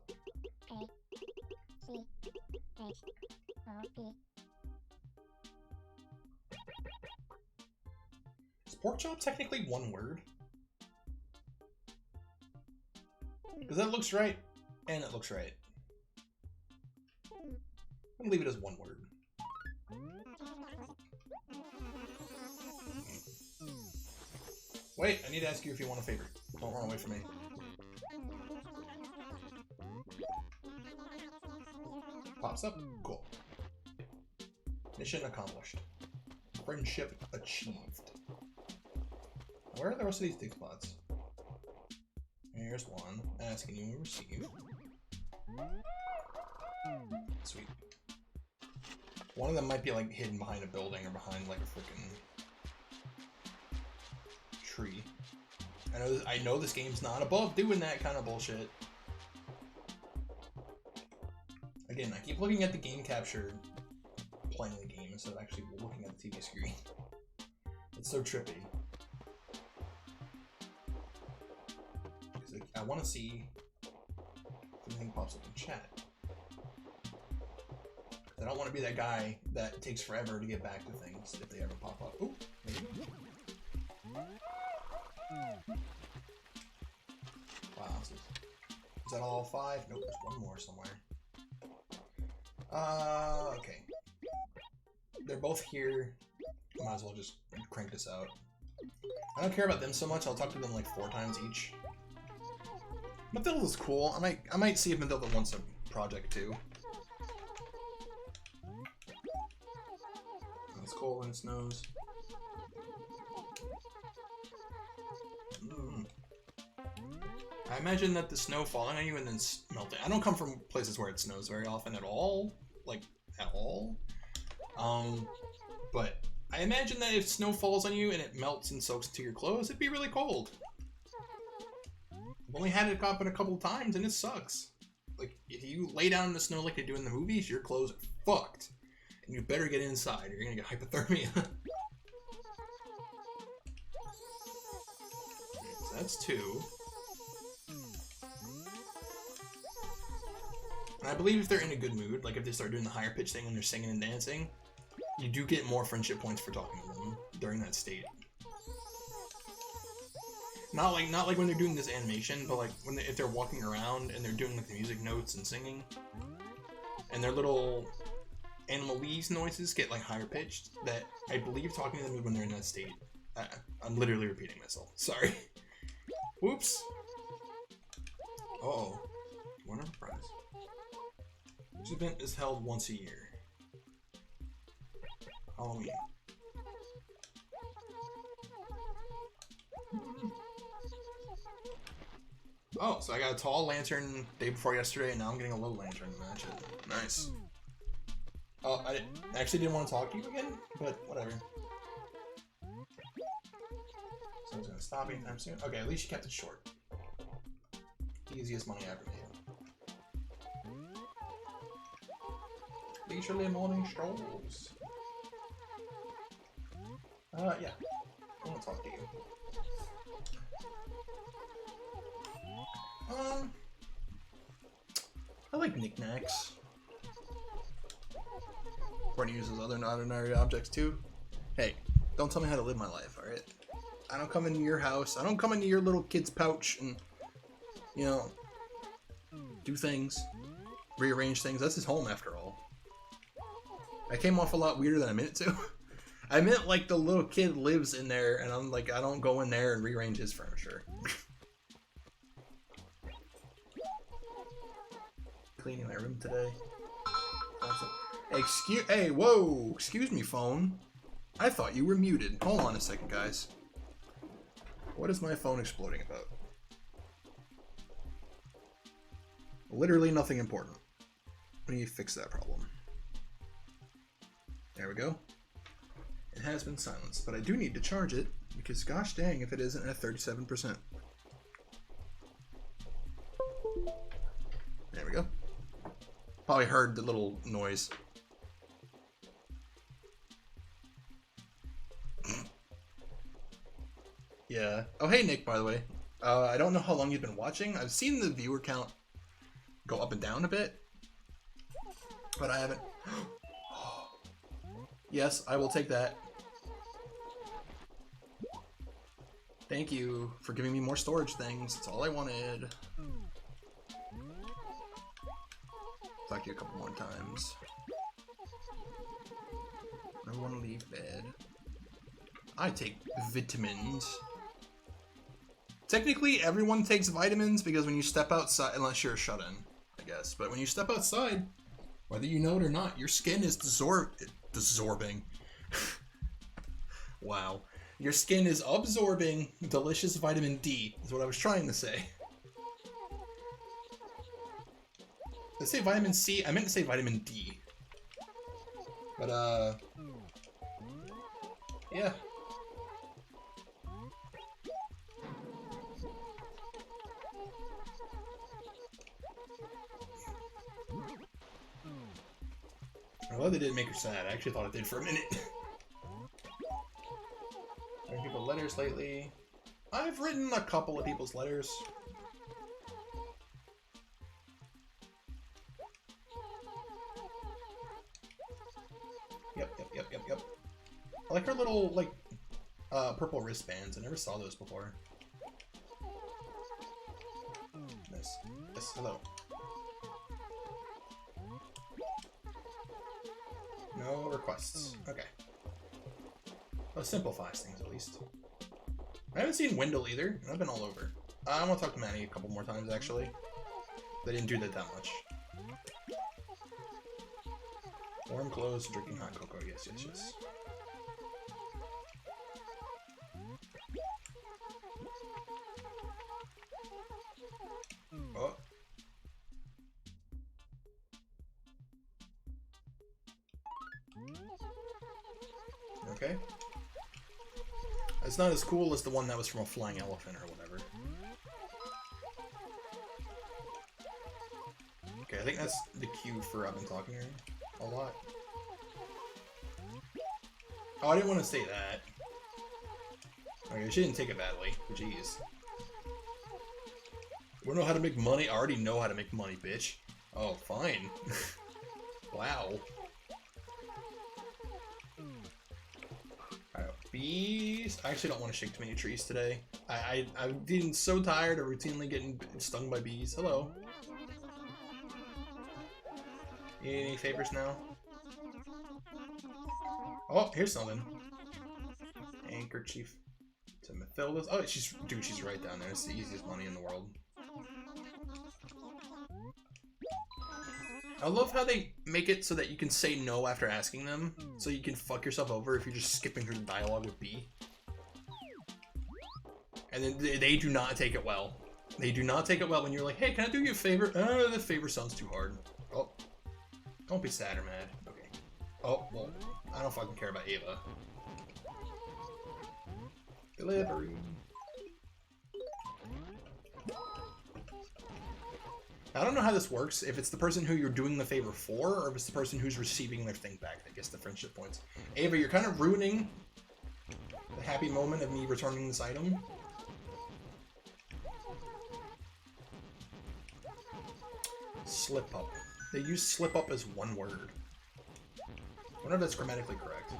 Is pork chop technically one word? Because that looks right, and it looks right. I'm gonna leave it as one word. Wait, I need to ask you if you want a favor. Don't run away from me. Pops up. Cool. Mission accomplished. Friendship achieved. Where are the rest of these dig spots? Here's one. Asking you to receive. Sweet. One of them might be like hidden behind a building or behind like a freaking tree. I know this game's not above doing that kind of bullshit. Again, I keep looking at the game capture playing the game instead of actually looking at the TV screen. It's so trippy. Like, I want to see if anything pops up in chat. I don't want to be that guy that takes forever to get back to things if they ever pop up. Ooh, maybe. Wow, is that all 5? Nope, there's one more somewhere. Okay. They're both here. Might as well just crank this out. I don't care about them so much. I'll talk to them like 4 times each. Mathilda is cool. I might see if Mathilda wants a project too. It's cold when it snows. I imagine that the snow falling on you and then melting. I don't come from places where it snows very often at all. Like, at all. But I imagine that if snow falls on you and it melts and soaks into your clothes, it'd be really cold. I've only had it happen a couple times and it sucks. Like, if you lay down in the snow like they do in the movies, your clothes are fucked. And you better get inside or you're gonna get hypothermia. So that's 2. And I believe if they're in a good mood, like if they start doing the higher pitch thing when they're singing and dancing, you do get more friendship points for talking to them during that state. Not like when they're doing this animation, but like when if they're walking around and they're doing like the music notes and singing, and their little animalese noises get like higher pitched. That I believe talking to them when they're in that state. I'm literally repeating myself. Sorry. Whoops. Uh-oh. Winter prize. This event is held once a year. Halloween. Oh, so I got a tall lantern day before yesterday, and now I'm getting a low lantern to match it. Nice. Oh, I actually didn't want to talk to you again, but whatever. Someone's gonna stop anytime soon. Okay, at least you kept it short. Easiest money I ever made. Leisurely morning strolls. Yeah. I want to talk to you. I like knickknacks. Courtney uses other non-ordinary objects too. Hey, don't tell me how to live my life, alright? I don't come into your house. I don't come into your little kid's pouch and, you know, do things. Rearrange things. That's his home after all. I came off a lot weirder than I meant to. I meant like the little kid lives in there and I'm like, I don't go in there and rearrange his furniture. Cleaning my room today. Hey, whoa! Excuse me, phone. I thought you were muted. Hold on a second, guys. What is my phone exploding about? Literally nothing important. Let me fix that problem. There we go. It has been silenced, but I do need to charge it because gosh dang if it isn't at 37%. There we go. Probably heard the little noise. Yeah. Oh, hey, Nick, by the way. I don't know how long you've been watching. I've seen the viewer count go up and down a bit, but I haven't. Yes, I will take that. Thank you for giving me more storage things. That's all I wanted. Talk to you a couple more times. I want to leave bed. I take vitamins. Technically, everyone takes vitamins because when you step outside, unless you're shut in, I guess. But when you step outside, whether you know it or not, your skin is absorbing. Wow. Your skin is absorbing delicious vitamin D, is what I was trying to say. Did I say vitamin C? I meant to say vitamin D. But, yeah. I'm glad they didn't make her sad. I actually thought it did for a minute. Writing people letters lately. I've written a couple of people's letters. Yep. I like her little, like, purple wristbands. I never saw those before. Nice. Yes, hello. No requests. Okay. That simplifies things, at least. I haven't seen Wendell either. I've been all over. I want to talk to Manny a couple more times, actually. They didn't do that much. Warm clothes, drinking hot cocoa. Yes. Oh. Okay. It's not as cool as the one that was from a flying elephant or whatever. Okay, I think that's the cue for I've been talking to her a lot. Oh, I didn't want to say that. Okay, she didn't take it badly, but jeez. We don't know how to make money? I already know how to make money, bitch. Oh, fine. Wow. Alright, bees. I actually don't want to shake too many trees today. I'm getting so tired of routinely getting stung by bees. Hello. You need any favors now? Oh, here's something. Handkerchief to Mathilda's. Oh, she's right down there. It's the easiest money in the world. I love how they make it so that you can say no after asking them, so you can fuck yourself over if you're just skipping through the dialogue with B. And then they do not take it well. They do not take it well when you're like, hey, can I do you a favor? The favor sounds too hard. Oh. Don't be sad or mad. Okay. Oh, well, I don't fucking care about Ava. Delivery. I don't know how this works, if it's the person who you're doing the favor for, or if it's the person who's receiving their thing back that gets the friendship points. Ava, you're kind of ruining the happy moment of me returning this item. Slip up. They use slip up as one word. I wonder if that's grammatically correct.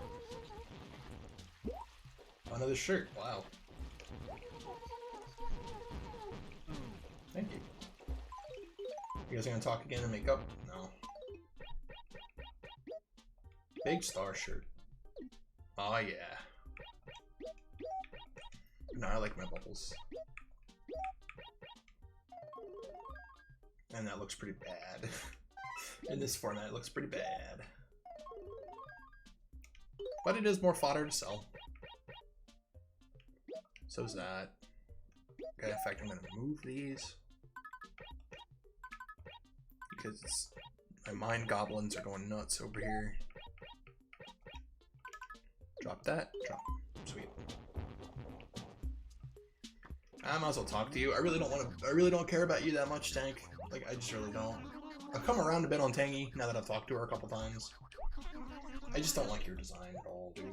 Another shirt. Wow. Thank you. You guys are gonna talk again and make up? No. Big star shirt. Oh yeah. No, I like my bubbles. And that looks pretty bad. In this format, it looks pretty bad. But it is more fodder to sell. So's that. Okay, in fact, I'm gonna move these. Because my mind goblins are going nuts over here. Drop that. Drop. Sweet. I might as well talk to you. I really don't care about you that much, Tank. Like, I just really don't. I've come around a bit on Tangy now that I've talked to her a couple times. I just don't like your design at all, dude.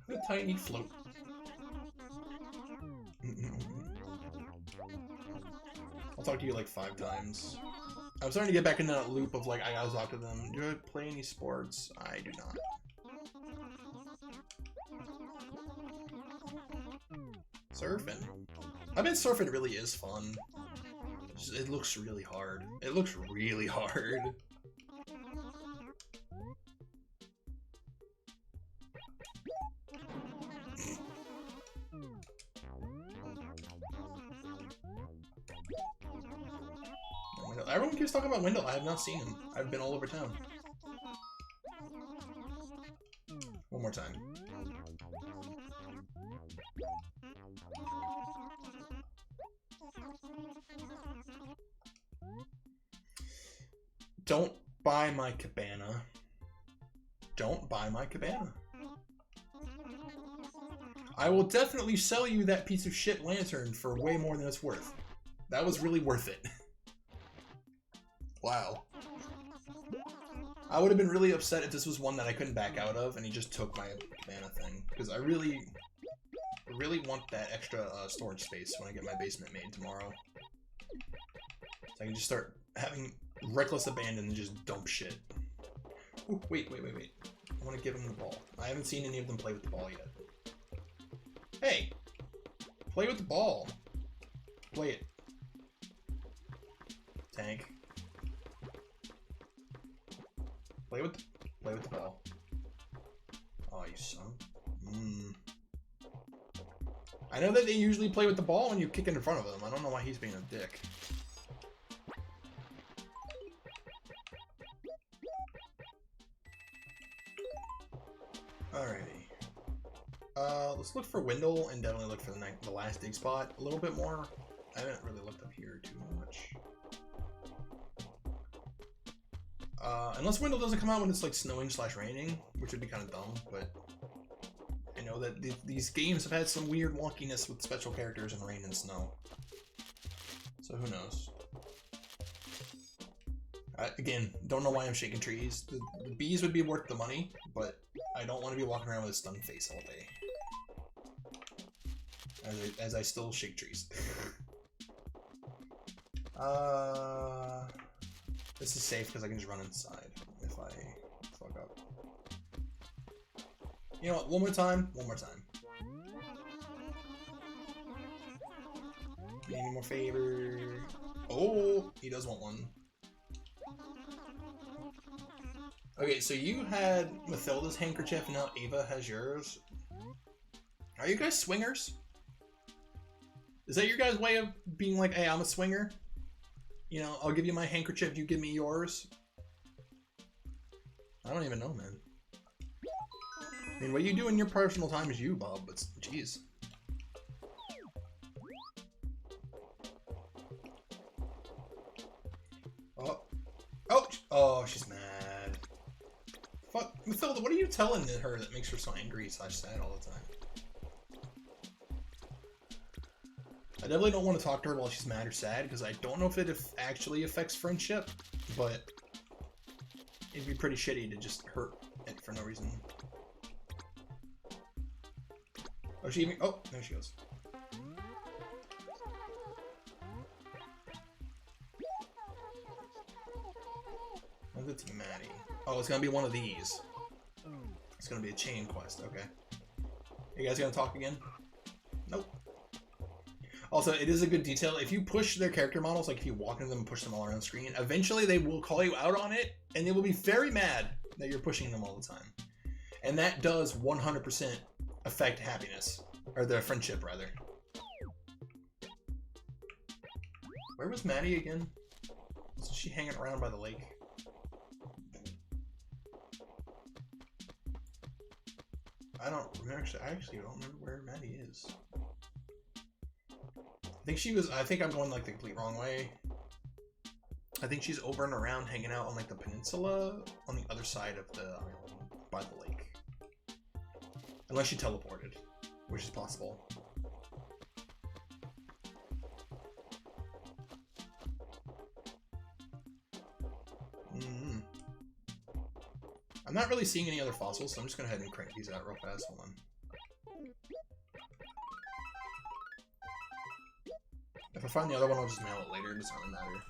A tiny float. I'll talk to you like 5 times. I'm starting to get back into that loop of like, I gotta talk to them. Do I play any sports? I do not. Surfing. I bet surfing really is fun. It looks really hard. It looks really hard. Everyone keeps talking about Wendell. I have not seen him. I've been all over town. One more time. Don't buy my cabana. Don't buy my cabana. I will definitely sell you that piece of shit lantern for way more than it's worth. That was really worth it. Wow. I would have been really upset if this was one that I couldn't back out of and he just took my cabana thing. Because I really want that extra storage space when I get my basement made tomorrow. So I can just start having reckless abandon and just dump shit. Ooh, wait. I want to give him the ball. I haven't seen any of them play with the ball yet. Hey! Play with the ball. Play it. Tank. Play with the ball. Oh, you son. I know that they usually play with the ball when you kick it in front of them. I don't know why he's being a dick. Alrighty. Let's look for Wendell and definitely look for the last dig spot a little bit more. I haven't really looked up here too much. Unless Wendell doesn't come out when it's like snowing / raining, which would be kind of dumb, but I know that these games have had some weird wonkiness with special characters in rain and snow. So who knows? Again, don't know why I'm shaking trees. The bees would be worth the money, but I don't want to be walking around with a stunned face all day. As I still shake trees. This is safe because I can just run inside if I fuck up. You know what? One more time. Any more favor? Oh, he does want one. Okay, so you had Mathilda's handkerchief and now Ava has yours. Are you guys swingers? Is that your guys' way of being like, hey, I'm a swinger? You know, I'll give you my handkerchief, you give me yours. I don't even know, man. I mean, what you do in your personal time is you, Bob, but jeez. Oh. Oh! Oh, she's mad. Fuck. Mathilda, what are you telling her that makes her so angry / sad all the time? I definitely don't want to talk to her while she's mad or sad, because I don't know if it actually affects friendship, but it'd be pretty shitty to just hurt it for no reason. Oh, she even... Oh, there she goes. Oh, that's Maddie. Oh, it's gonna be one of these. It's gonna be a chain quest, okay. You guys gonna talk again? Nope. Also, it is a good detail. If you push their character models, like if you walk into them and push them all around the screen, eventually they will call you out on it, and they will be very mad that you're pushing them all the time. And that does 100% affect happiness. Or their friendship, rather. Where was Maddie again? Wasn't she hanging around by the lake? I actually don't remember where Maddie is. I think I'm going like the complete wrong way. I think she's over and around hanging out on like the peninsula on the other side of the island by the lake. Unless she teleported, which is possible. I'm not really seeing any other fossils, so I'm just gonna go ahead and crank these out real fast. Hold on. If I find the other one, I'll just mail it later. It doesn't really matter.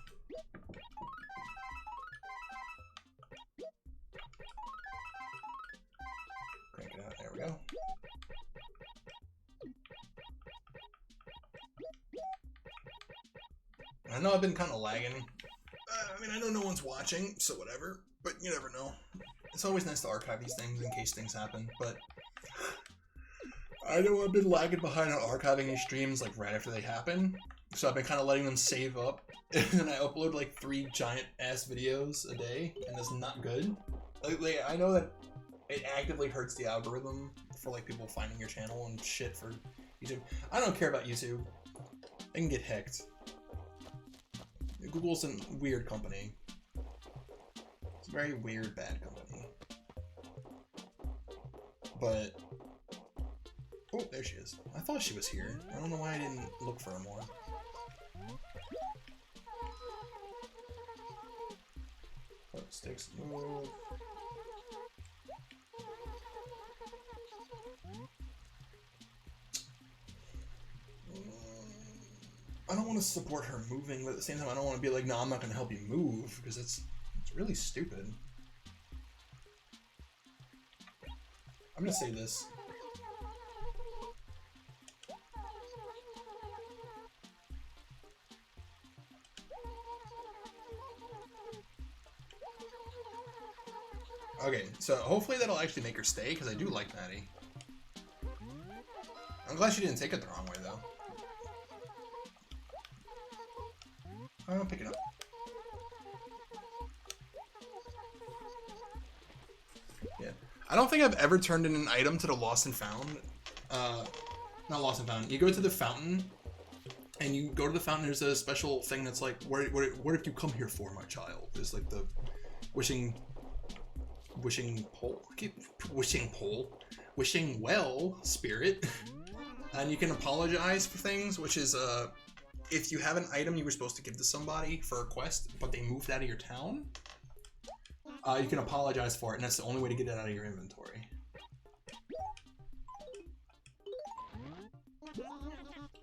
Crank it out. There we go. I know I've been kind of lagging. I mean, I know no one's watching, so whatever. But you never know. It's always nice to archive these things in case things happen, but I know I've been lagging behind on archiving these streams like right after they happen, so I've been kind of letting them save up, and then I upload like 3 giant ass videos a day, and it's not good. Like, I know that it actively hurts the algorithm for like people finding your channel and shit for YouTube. I don't care about YouTube. They can get hacked. Google's a weird company. It's a very weird, bad company. But... Oh, there she is. I thought she was here. I don't know why I didn't look for her more. Oh, sticks move. I don't want to support her moving, but at the same time I don't want to be like, no, I'm not going to help you move, because it's really stupid. I'm going to say this. Okay, so hopefully that'll actually make her stay, because I do like Maddie. I'm glad she didn't take it the wrong way, though. I'll pick it up. Yeah. I don't think I've ever turned in an item to the Lost and Found. Not Lost and Found. You go to the fountain, and you go to the fountain, there's a special thing that's like, what did you come here for, my child? There's like the wishing well spirit. And you can apologize for things, which is, if you have an item you were supposed to give to somebody for a quest, but they moved out of your town, you can apologize for it, and that's the only way to get it out of your inventory.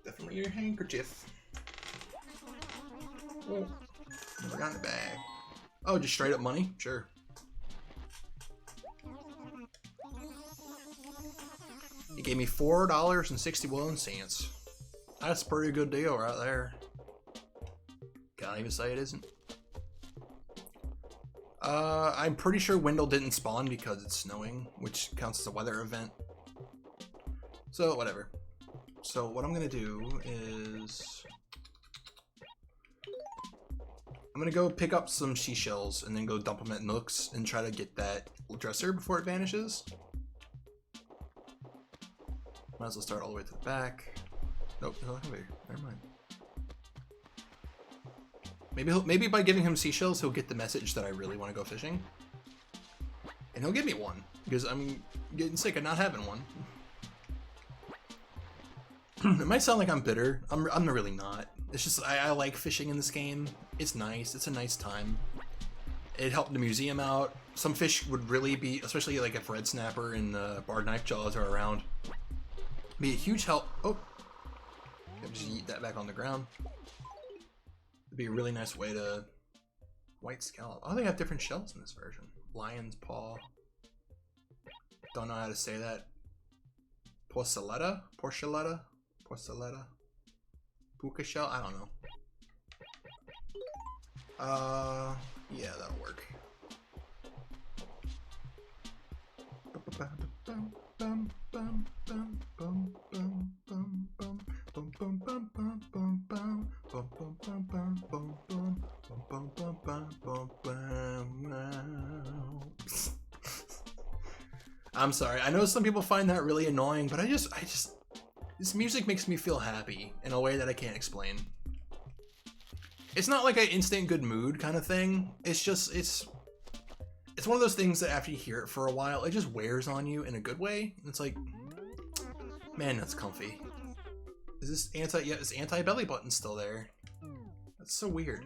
Definitely your handkerchief. Oh, forgot the bag. Oh, just straight up money? Sure. He gave me $4.61. That's a pretty good deal right there. Can't even say it isn't. I'm pretty sure Wendell didn't spawn because it's snowing, which counts as a weather event. So, whatever. So, what I'm gonna do is... I'm gonna go pick up some seashells and then go dump them at Nook's and try to get that dresser before it vanishes. Might as well start all the way to the back. Nope, no elevator. Never mind. Maybe by giving him seashells, he'll get the message that I really want to go fishing. And he'll give me one, because I'm getting sick of not having one. It might sound like I'm bitter. I'm really not. It's just, I like fishing in this game. It's nice. It's a nice time. It helped the museum out. Some fish would really be, especially like if red snapper and barred knife jaws are around, be a huge help. Oh, just eat that back on the ground. It'd be a really nice way to white scallop. Oh, they have different shells in this version. Lion's paw. Don't know how to say that. Porceletta? Porceletta? Porceletta? Puka shell? I don't know. Yeah, that'll work. I'm sorry. I know some people find that really annoying, but I just this music makes me feel happy in a way that I can't explain. It's not like an instant good mood kind of thing. It's just it's one of those things that after you hear it for a while, it just wears on you in a good way. It's like, man, that's comfy. Is this anti? Yeah, this anti-belly button still there? That's so weird.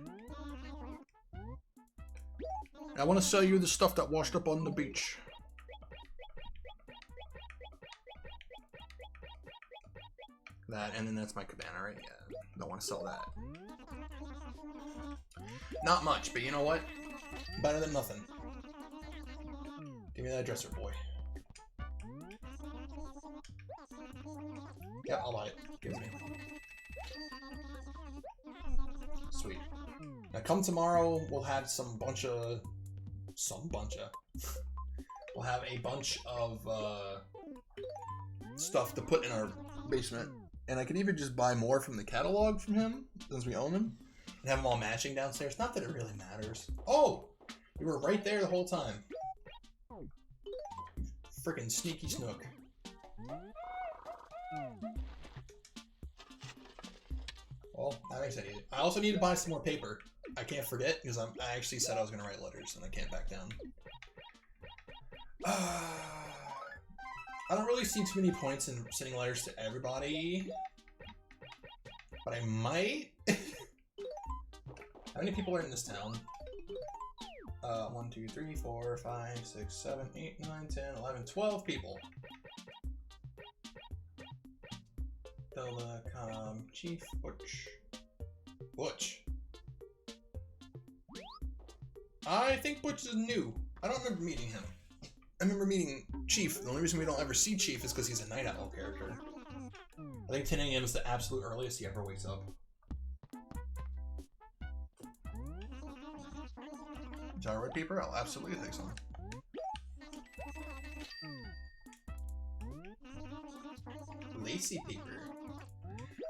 I want to sell you the stuff that washed up on the beach. That, and then that's my cabana, right? Yeah, don't want to sell that. Not much, but you know what? Better than nothing. Give me that dresser, boy. Yeah, I'll buy it. Give it to me. Sweet. Now come tomorrow, we'll have we'll have a bunch of stuff to put in our basement. And I could even just buy more from the catalog from him, since we own him, and have them all matching downstairs. Not that it really matters. Oh! We were right there the whole time. Frickin' sneaky snook. Well, that makes it easy. I also need to buy some more paper. I can't forget, because I actually said I was going to write letters, and I can't back down. I don't really see too many points in sending letters to everybody, but I might. How many people are in this town? 1, 2, 3, 4, 5, 6, 7, 8, 9, 10, 11, 12 people. Telecom Chief Butch. Butch. I think Butch is new. I don't remember meeting him. I remember meeting Chief. The only reason we don't ever see Chief is because he's a Night Owl character. I think 10 a.m. is the absolute earliest he ever wakes up. Gyroid paper? I'll absolutely take some. Lacy paper.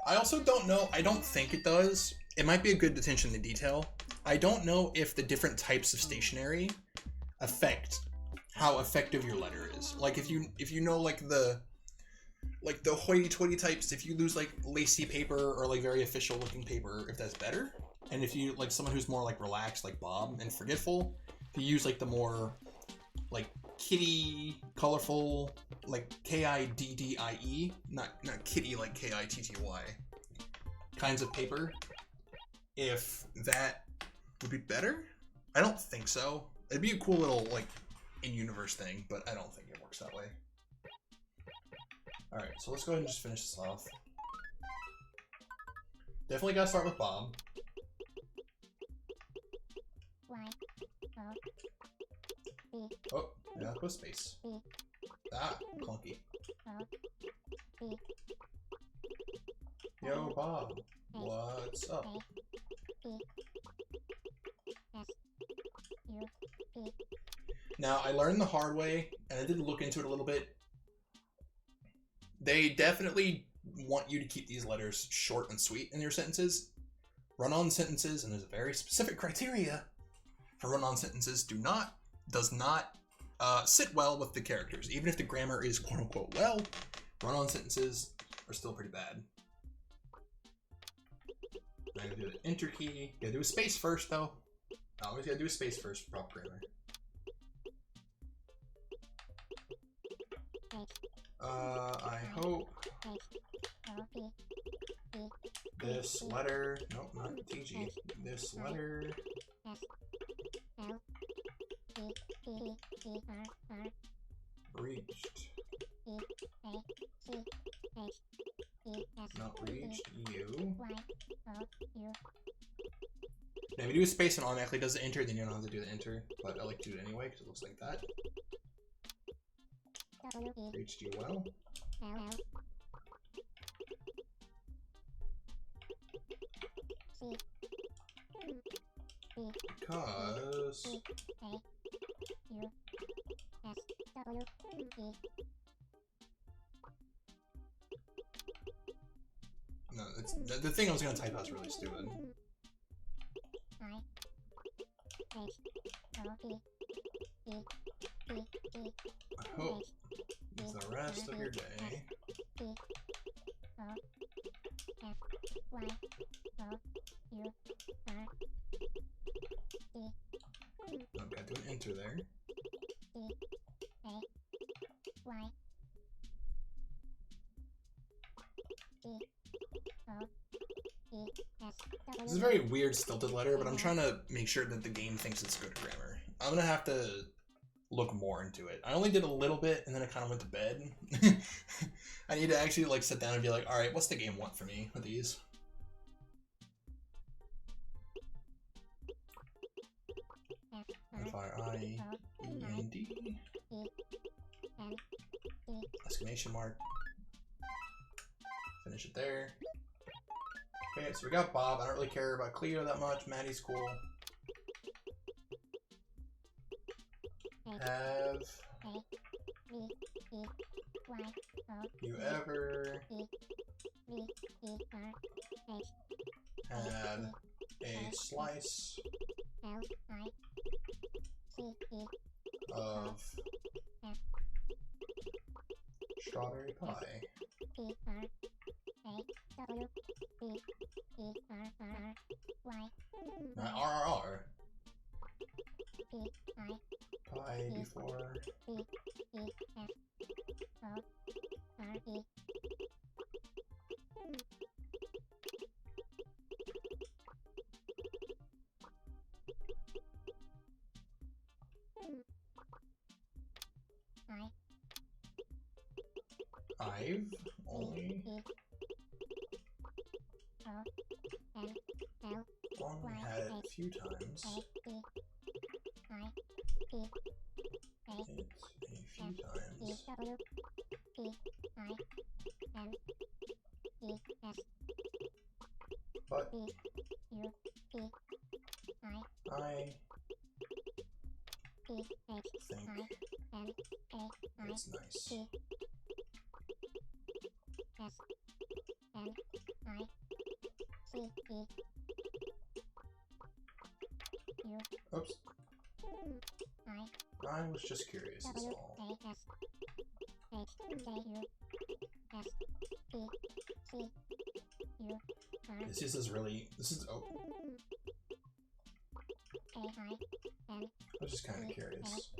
I also don't know. I don't think it does. It might be a good attention to detail. I don't know if the different types of stationery affect how effective your letter is. Like if you know like the hoity-toity types, if you lose like lacy paper or like very official looking paper, if that's better. And if you like someone who's more like relaxed like Bob and forgetful, if you use like the more like kitty, colorful, like Kiddie, not kitty like Kitty kinds of paper, if that would be better. I don't think so. It'd be a cool little like in-universe thing, but I don't think it works that way. Alright, so let's go ahead and just finish this off. Definitely gotta start with Bob. Oh, yeah, put space. Ah, clunky. Yo, Bob. What's up? Now, I learned the hard way, and I did look into it a little bit. They definitely want you to keep these letters short and sweet in your sentences. Run-on sentences, and there's a very specific criteria for run-on sentences, does not sit well with the characters. Even if the grammar is quote-unquote well, Run-on sentences are still pretty bad. I gotta do the enter key. Gotta do a space first, though. I always gotta do a space first for proper grammar. I hope this letter, nope, not TG, this letter reached, not reached you. Now, if you do a space and automatically does the enter, then you don't have to do the enter, but I like to do it anyway because it looks like that. Reached you well. Because no, it's the thing I was gonna type out is really stupid. I hope the rest of your day okay, do an enter there. This is a very weird stilted letter, but I'm trying to make sure that the game thinks it's good grammar. I'm gonna have to look more into it. I only did a little bit and then I kind of went to bed. I need to actually like sit down and be like, all right, what's the game want for me with these? F-R-I-E-N-D exclamation mark. Finish it there. Okay, so we got Bob. I don't really care about Cleo that much. Maddie's cool. Have you ever had a slice of strawberry pie? Not RRR. Pie before. I've only had it a few times. But I think it's nice. Oops. I was just curious, that's all. This is really, oh. I was just kind of curious.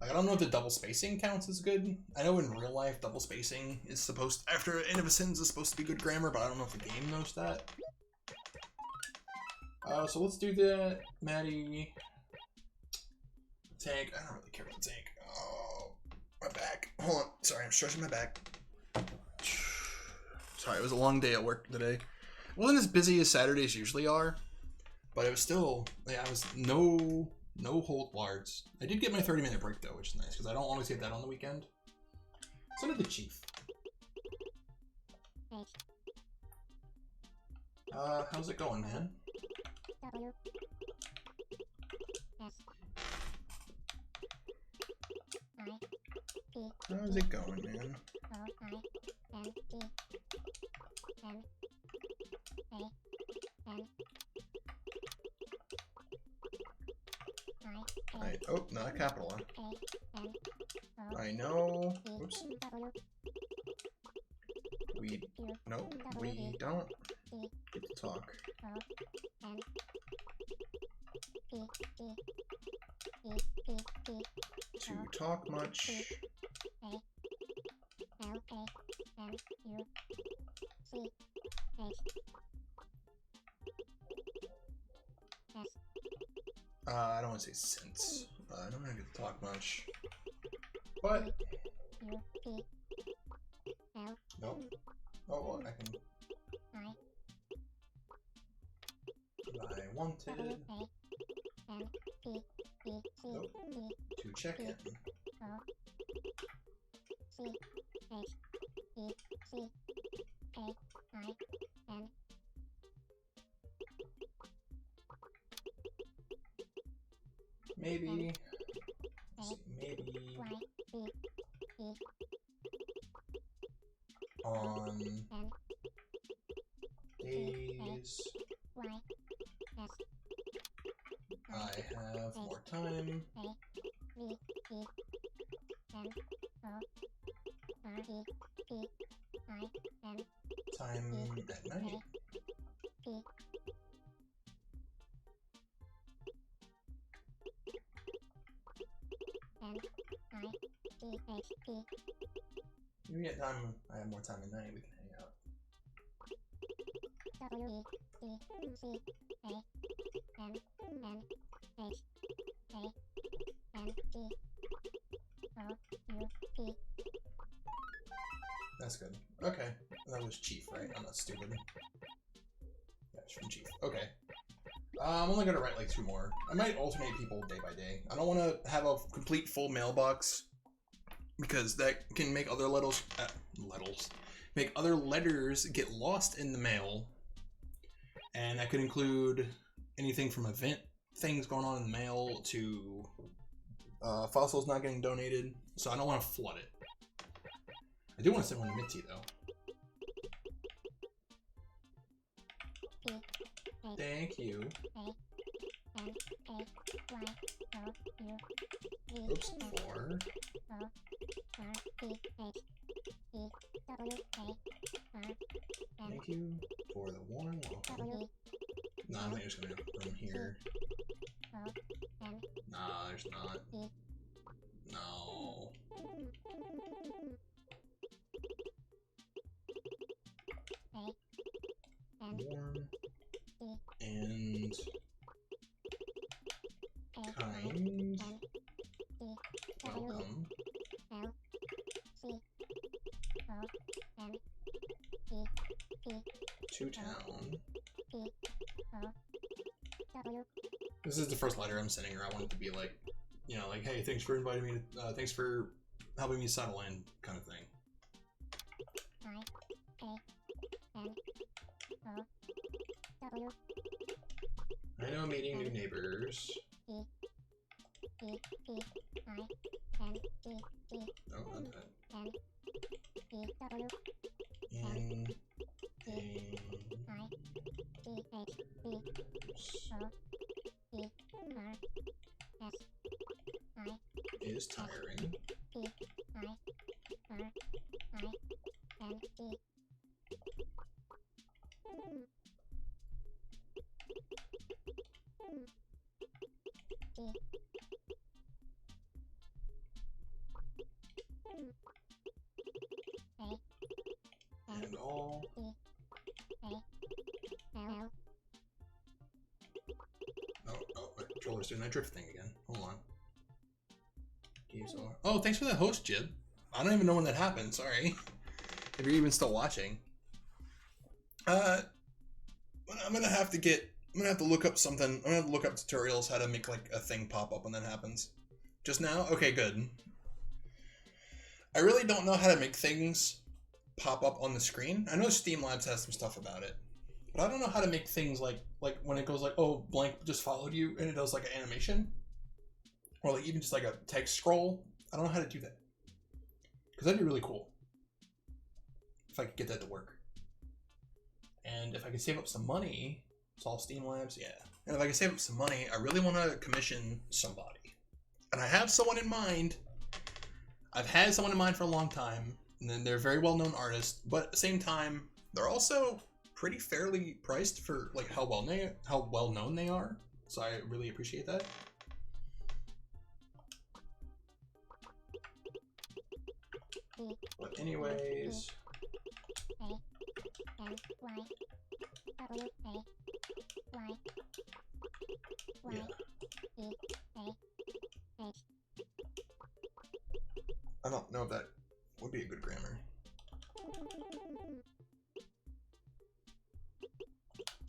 Like, I don't know if the double spacing counts as good. I know in real life, double spacing is supposed to, after end of a sentence is supposed to be good grammar, but I don't know if the game knows that. So let's do that. Maddie. Tank. I don't really care about the tank. Oh, my back. Hold on. Sorry, I'm stretching my back. Sorry, it was a long day at work today. It wasn't as busy as Saturdays usually are, but it was still, yeah, I was no hold bards. I did get my 30-minute break though, which is nice because I don't always get that on the weekend. So did the chief. How's it going, man? How's it going, man? Oh, not a capital R. I know. Oops. Nope, we don't get to talk. To talk much. I don't want to say since. I don't want to get to talk much. But nope. Oh, well, I can. I wanted. Nope. To check in. Maybe. Let's see, maybe. On days I have more time. Time at night. You get time. I have more time at night. We can hang out. That's good. Okay. That was Chief, right? I'm not stupid. Yeah, it's from Chief. Okay. I'm only gonna write like 2 more. I might alternate people day by day. I don't want to have a complete full mailbox because that can make other make other letters get lost in the mail, and that could include anything from event things going on in the mail to fossils not getting donated. So I don't want to flood it. I do want to send one to Mitzi though. Thank you. Oops, 4. Thank you for the warm welcome. Nah, I think there's gonna be a room here. Nah, there's not. No. Warm and kind welcome to town. This is the first letter I'm sending her. I want it to be like, you know, like, hey, thanks for inviting me to, thanks for helping me settle in, kind of thing. I know meeting new neighbors. Oh, not that. Is tiring. And all. Oh, my controller's doing that drift thing again. Hold on. Oh, thanks for that host, Jib. I don't even know when that happened. Sorry. If you're even still watching. I'm gonna have to look up something. I'm gonna have to look up tutorials how to make like a thing pop up when that happens. Just now? Okay, good. I really don't know how to make things pop up on the screen. I know Steam Labs has some stuff about it, but I don't know how to make things like when it goes like, oh, blank just followed you, and it does like an animation, or like even just like a text scroll. I don't know how to do that, because that'd be really cool if I could get that to work. And if I could save up some money, it's all Steam Labs, yeah. And if I could save up some money, I really want to commission somebody. And I have someone in mind. I've had someone in mind for a long time, and then they're a very well-known artist, but at the same time, they're also pretty fairly priced for like how well known they are. So I really appreciate that. But anyways, yeah. I don't know if that would be a good grammar.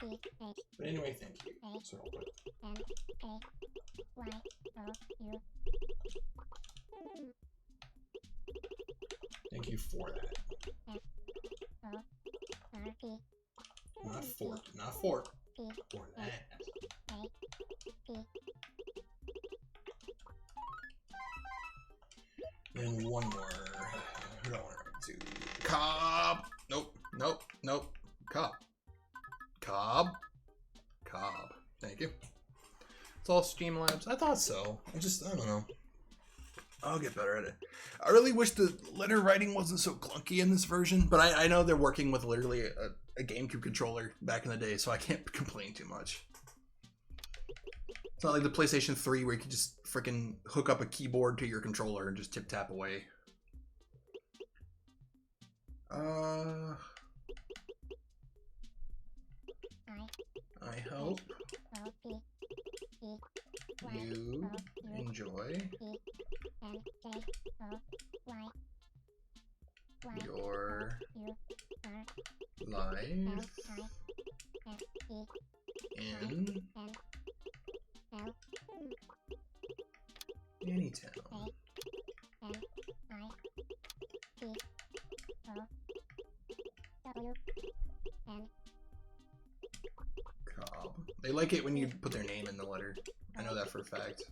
But anyway, thank you. So I'll put thank you for that. Not for that. Then one more. Who do I want to do? Cobb. Nope. Cobb. Thank you. It's all Streamlabs. I thought so. I don't know. I'll get better at it. I really wish the letter writing wasn't so clunky in this version, but I know they're working with literally a GameCube controller back in the day, so I can't complain too much. It's not like the PlayStation 3 where you can just freaking hook up a keyboard to your controller and just tap away. I hope you enjoy your life in Anytown. Cobb. They like it when you put their name in the letter. I know that for a fact.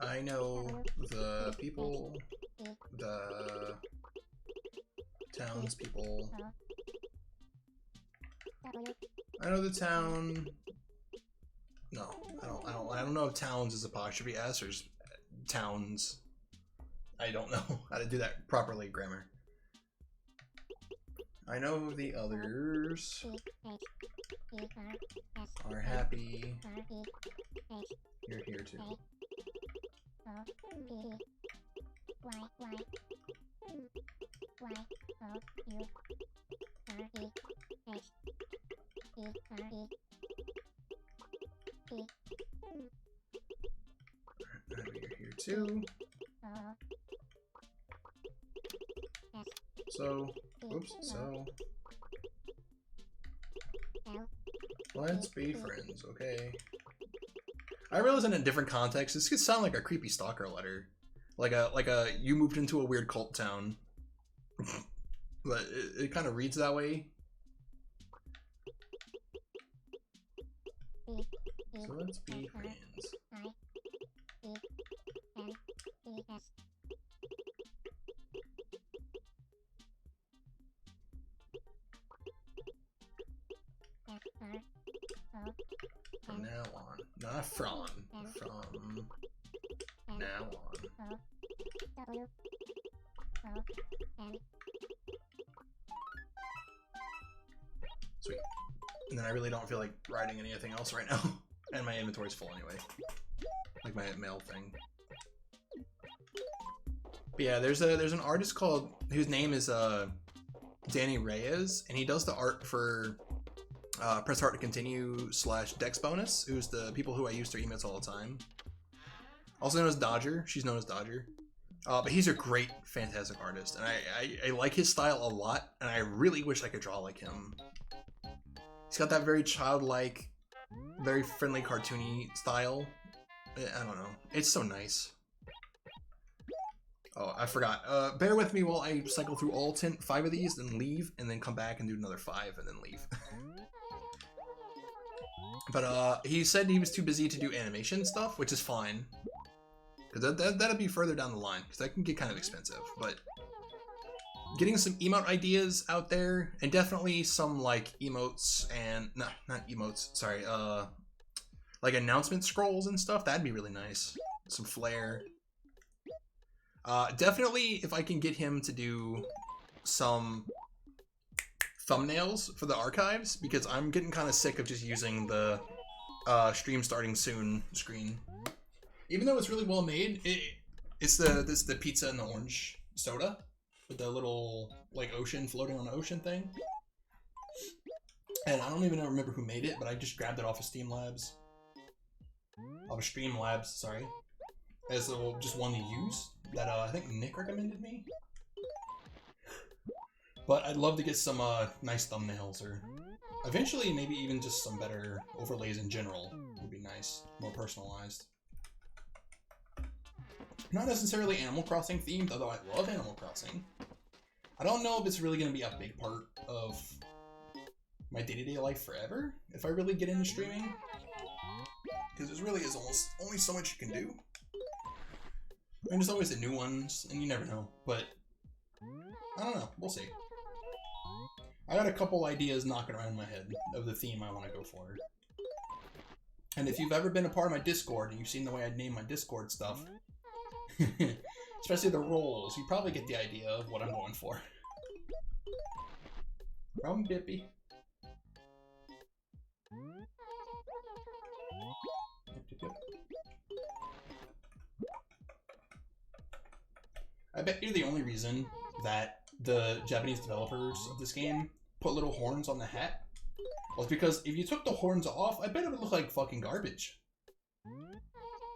I know the people, the townspeople. I know the town. No, I don't know if towns is apostrophe S or towns. I don't know how to do that properly, grammar. I know the others are happy you're here too. You're here too. So, oops, so let's be friends, okay? I realize in a different context, this could sound like a creepy stalker letter. Like a you moved into a weird cult town. But it kind of reads that way. So let's be friends. From now on. Not from now on. Sweet. And then I really don't feel like writing anything else right now. And my inventory's full anyway. Like my mail thing. But yeah, there's an artist called whose name is Danny Reyes, and he does the art for Press Start to Continue / Dex Bonus, who's the people who I use their emails all the time. Also known as Dodger. She's known as Dodger. But he's a great, fantastic artist, and I like his style a lot, and I really wish I could draw like him. He's got that very childlike, very friendly, cartoony style. I don't know. It's so nice. Oh, I forgot. Bear with me while I cycle through all 5 of these, then leave, and then come back and do another 5, and then leave. But he said he was too busy to do animation stuff, which is fine. Because that'll be further down the line, because that can get kind of expensive. But getting some emote ideas out there, and definitely some like emotes and not emotes. Sorry, like announcement scrolls and stuff. That'd be really nice. Some flair. Definitely, if I can get him to do some thumbnails for the archives, because I'm getting kind of sick of just using the stream starting soon screen. Even though it's really well made, it's the pizza and the orange soda with the little like ocean floating on the ocean thing. And I don't even remember who made it, but I just grabbed it off of Streamlabs. Off of Streamlabs, sorry. As just one to use that I think Nick recommended me. But I'd love to get some nice thumbnails, or eventually maybe even just some better overlays in general would be nice, more personalized. Not necessarily Animal Crossing themed, although I love Animal Crossing. I don't know if it's really going to be a big part of my day-to-day life forever, if I really get into streaming. Because there really is almost only so much you can do. I mean, there's always the new ones, and you never know, but I don't know, we'll see. I got a couple ideas knocking around in my head of the theme I want to go for. And if you've ever been a part of my Discord, and you've seen the way I name my Discord stuff, especially the roles, you probably get the idea of what I'm going for. From Bippy. I bet you're the only reason that the Japanese developers of this game put little horns on the hat was because if you took the horns off, I bet it would look like fucking garbage.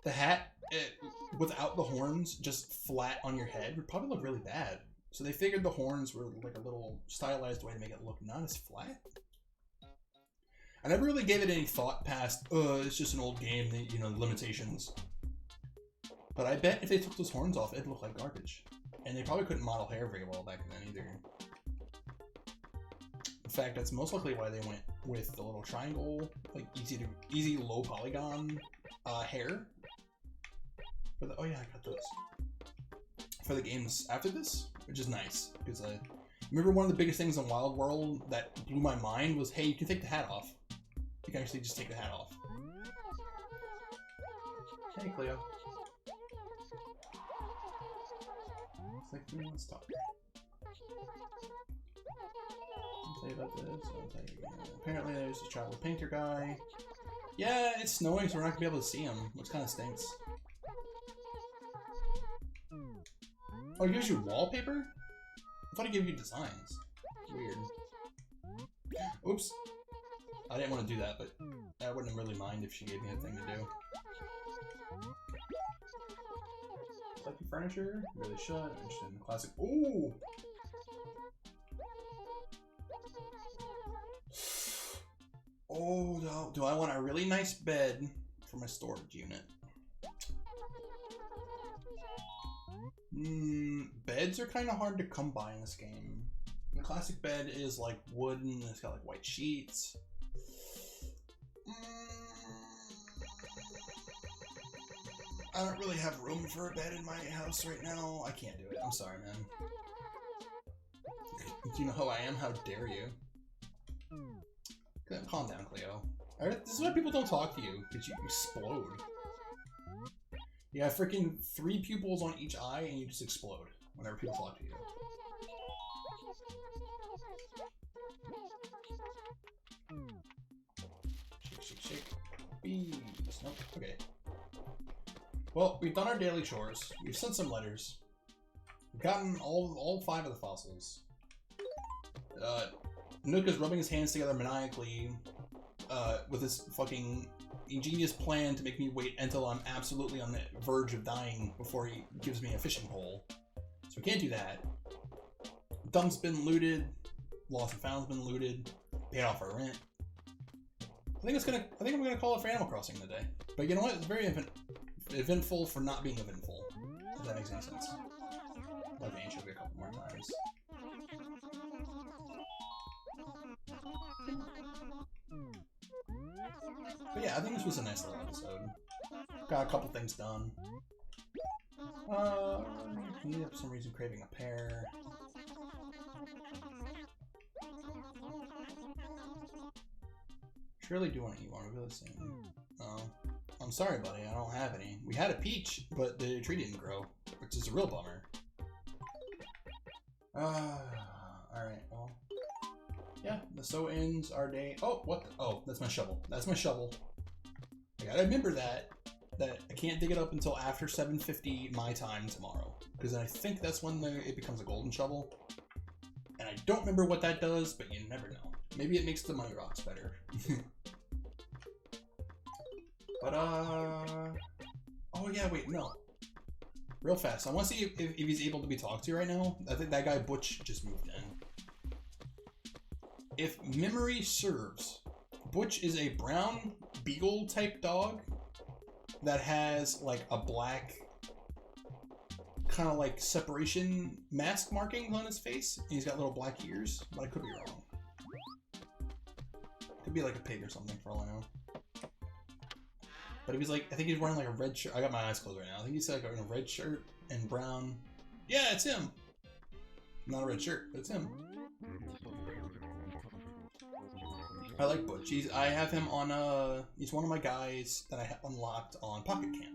The hat, without the horns, just flat on your head, would probably look really bad. So they figured the horns were like a little stylized way to make it look not as flat. I never really gave it any thought past, it's just an old game, you know, limitations. But I bet if they took those horns off, it'd look like garbage. And they probably couldn't model hair very well back then either. In fact, that's most likely why they went with the little triangle, like easy low polygon hair. For the, oh yeah, I got those. For the games after this, which is nice. Because I remember one of the biggest things in Wild World that blew my mind was, hey, you can take the hat off. You can actually just take the hat off. Hey, Cleo. Let's talk. I'll tell you about this. I'll tell you again. Apparently there's a travel painter guy. Yeah, it's snowing, so we're not gonna be able to see him, which kind of stinks. Oh, it gives you wallpaper? I thought it gave you designs. Weird. Oops. I didn't want to do that, but I wouldn't really mind if she gave me a thing to do. Like the furniture, really should. I'm interested in the classic. Ooh! Oh, no. Do I want a really nice bed for my storage unit? Beds are kind of hard to come by in this game. The classic bed is like wooden, it's got like white sheets. I don't really have room for a bed in my house right now. I can't do it. I'm sorry, man. Do you know who I am? How dare you? Calm down, Cleo. This is why people don't talk to you, because you explode. You have freaking 3 pupils on each eye, and you just explode whenever people talk to you. Shake, shake, shake. Bees. Nope. Okay. Well, we've done our daily chores. We've sent some letters. We've gotten all 5 of the fossils. Nook is rubbing his hands together maniacally with his fucking ingenious plan to make me wait until I'm absolutely on the verge of dying before he gives me a fishing pole. So we can't do that. Dump's been looted. Lost and Found's been looted. Paid off our rent. I think I'm gonna call it for Animal Crossing today. But you know what? It's very eventful for not being eventful. If that makes any sense. Like the anchovy a couple more times. But yeah, I think this was a nice little episode. Got a couple things done. Me for some reason craving a pear. really do want to eat one. We're really saying. Oh, I'm sorry, buddy. I don't have any. We had a peach, but the tree didn't grow, which is a real bummer. Alright, well. Yeah, so ends our day. Oh, what? Oh, that's my shovel. That's my shovel. I gotta remember that I can't dig it up until after 7:50 my time tomorrow. Because I think that's when it becomes a golden shovel. And I don't remember what that does, but you never know. Maybe it makes the money rocks better. But, oh yeah, wait, no. Real fast. I want to see if he's able to be talked to right now. I think that guy Butch just moved in. If memory serves, Butch is a brown beagle type dog that has like a black kind of like separation mask markings on his face. And he's got little black ears, but I could be wrong. Could be like a pig or something for all I know. But he was like, I think he's wearing like a red shirt. I got my eyes closed right now. I think he's like wearing a red shirt and brown. Yeah, it's him. Not a red shirt, but it's him. I like Butch. I have him on he's one of my guys that I have unlocked on Pocket Camp.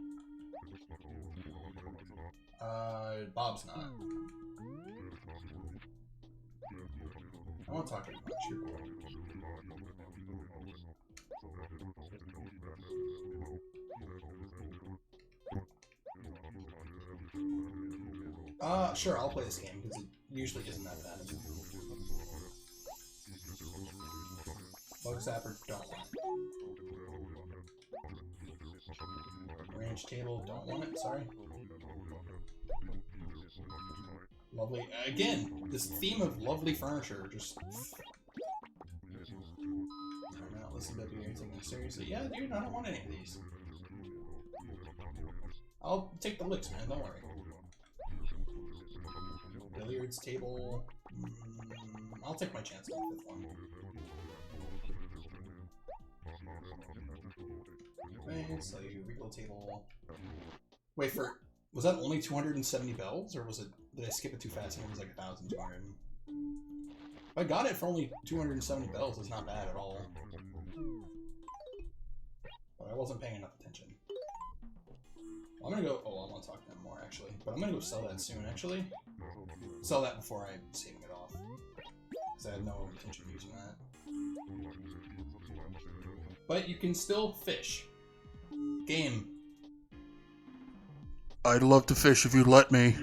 Bob's not. I want to talk to you about you. Sure, I'll play this game because it usually isn't that bad. Bug Zapper, don't want it. Range table, don't want it, sorry. Lovely. Again, this theme of lovely furniture just... I'm not listening to anything seriously. Yeah, dude, I don't want any of these. I'll take the licks, man, don't worry. Billiards table. I'll take my chance on the fifth one. Okay, so regal table. Wait, was that only 270 bells, or was it? Did I skip it too fast and it was like 1,200? I got it for only 270 bells. It's not bad at all. But I wasn't paying enough attention. I'm gonna go. Oh, I want to talk to them more actually, but I'm gonna go sell that soon. Actually, sell that before I saving it off, because I have no intention of using that. But you can still fish. Game. I'd love to fish if you'd let me.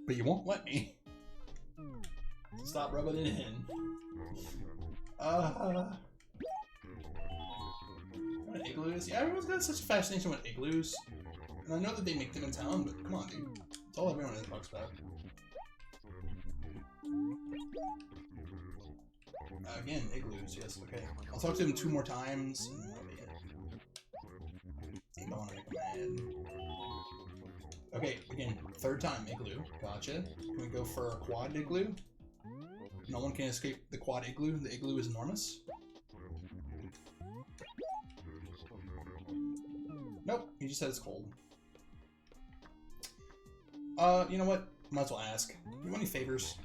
But you won't let me. So stop rubbing it in. What an igloo is? Yeah, everyone's got such a fascination with igloos. And I know that they make them in town, but come on, dude. It's all everyone talks about. Again, igloos, yes, okay. I'll talk to him 2 more times, and that'll be it. I don't want to make him mad. Okay, again, 3rd time, igloo. Gotcha. Can we go for a quad igloo? No one can escape the quad igloo. The igloo is enormous. Nope, he just said it's cold. You know what? Might as well ask. You want any favors?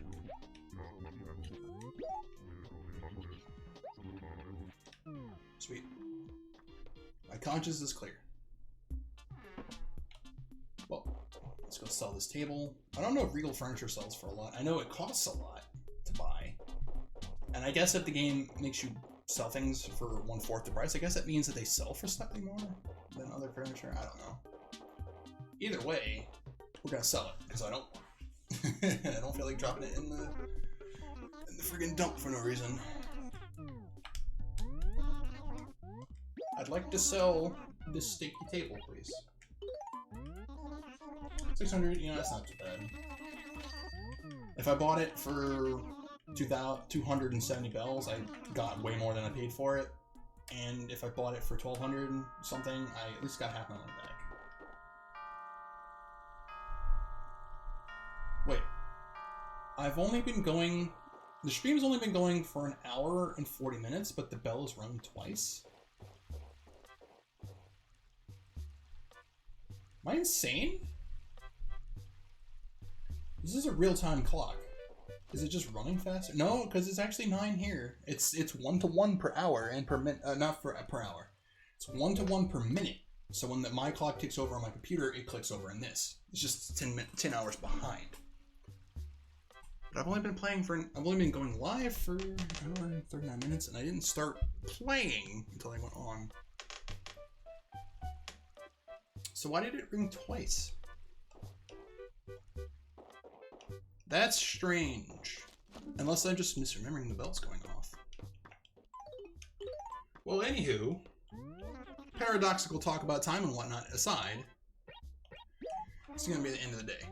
Sweet. My conscience is clear. Well, let's go sell this table. I don't know if Regal Furniture sells for a lot. I know it costs a lot to buy. And I guess if the game makes you sell things for 1/4 the price, I guess that means that they sell for slightly more than other furniture. I don't know. Either way, we're gonna sell it because I don't. I don't feel like dropping it in the friggin' dump for no reason. I'd like to sell this steaky table, please. 600, you know, that's not too bad. If I bought it for 270 bells, I got way more than I paid for it. And if I bought it for 1,200 something, I at least got half my money back. Wait. I've only been going... The stream's only been going for 1 hour and 40 minutes, but the bell is rung twice? Am I insane? This is a real-time clock. Is it just running faster? No, because it's actually 9 here. It's 1-to-1 per hour and per minute. Not per hour. It's 1-to-1 per minute. So when my clock ticks over on my computer, it clicks over in this. It's just 10 hours behind. But I've only been going live for 39 minutes, and I didn't start playing until I went on. So why did it ring twice? That's strange. Unless I'm just misremembering the bells going off. Well, anywho, paradoxical talk about time and whatnot aside, it's gonna be the end of the day.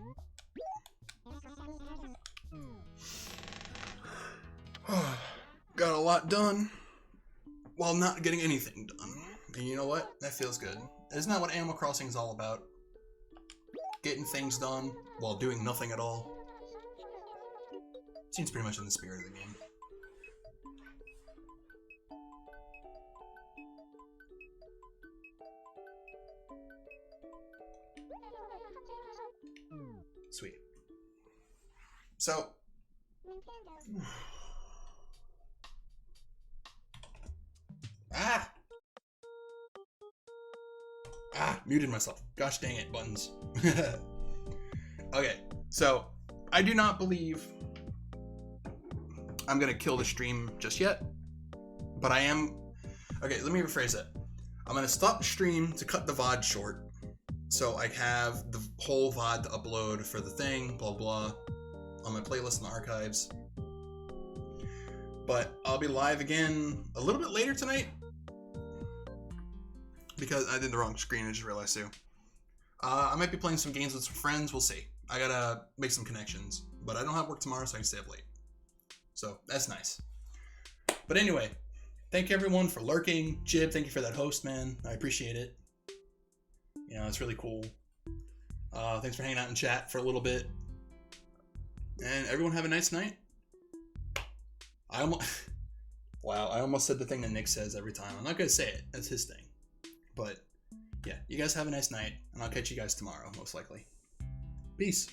Got a lot done while not getting anything done. And you know what? That feels good. Isn't that what Animal Crossing is all about? Getting things done while doing nothing at all. Seems pretty much in the spirit of the game. Sweet. So, muted myself. Gosh dang it, buttons. Okay, so I do not believe I'm gonna kill the stream just yet, but I am. Okay, let me rephrase it. I'm gonna stop the stream to cut the VOD short, so I have the whole VOD to upload for the thing, blah blah, on my playlist in the archives. But I'll be live again a little bit later tonight because I did the wrong screen. I just realized too. I might be playing some games with some friends. We'll see. I gotta make some connections, but I don't have work tomorrow, so I can stay up late. So that's nice. But anyway, thank you everyone for lurking. Jib, thank you for that host, man. I appreciate it. You know, it's really cool. Thanks for hanging out in chat for a little bit. And everyone have a nice night. Wow, I almost said the thing that Nick says every time. I'm not gonna say it. That's his thing. But yeah, you guys have a nice night, and I'll catch you guys tomorrow, most likely. Peace.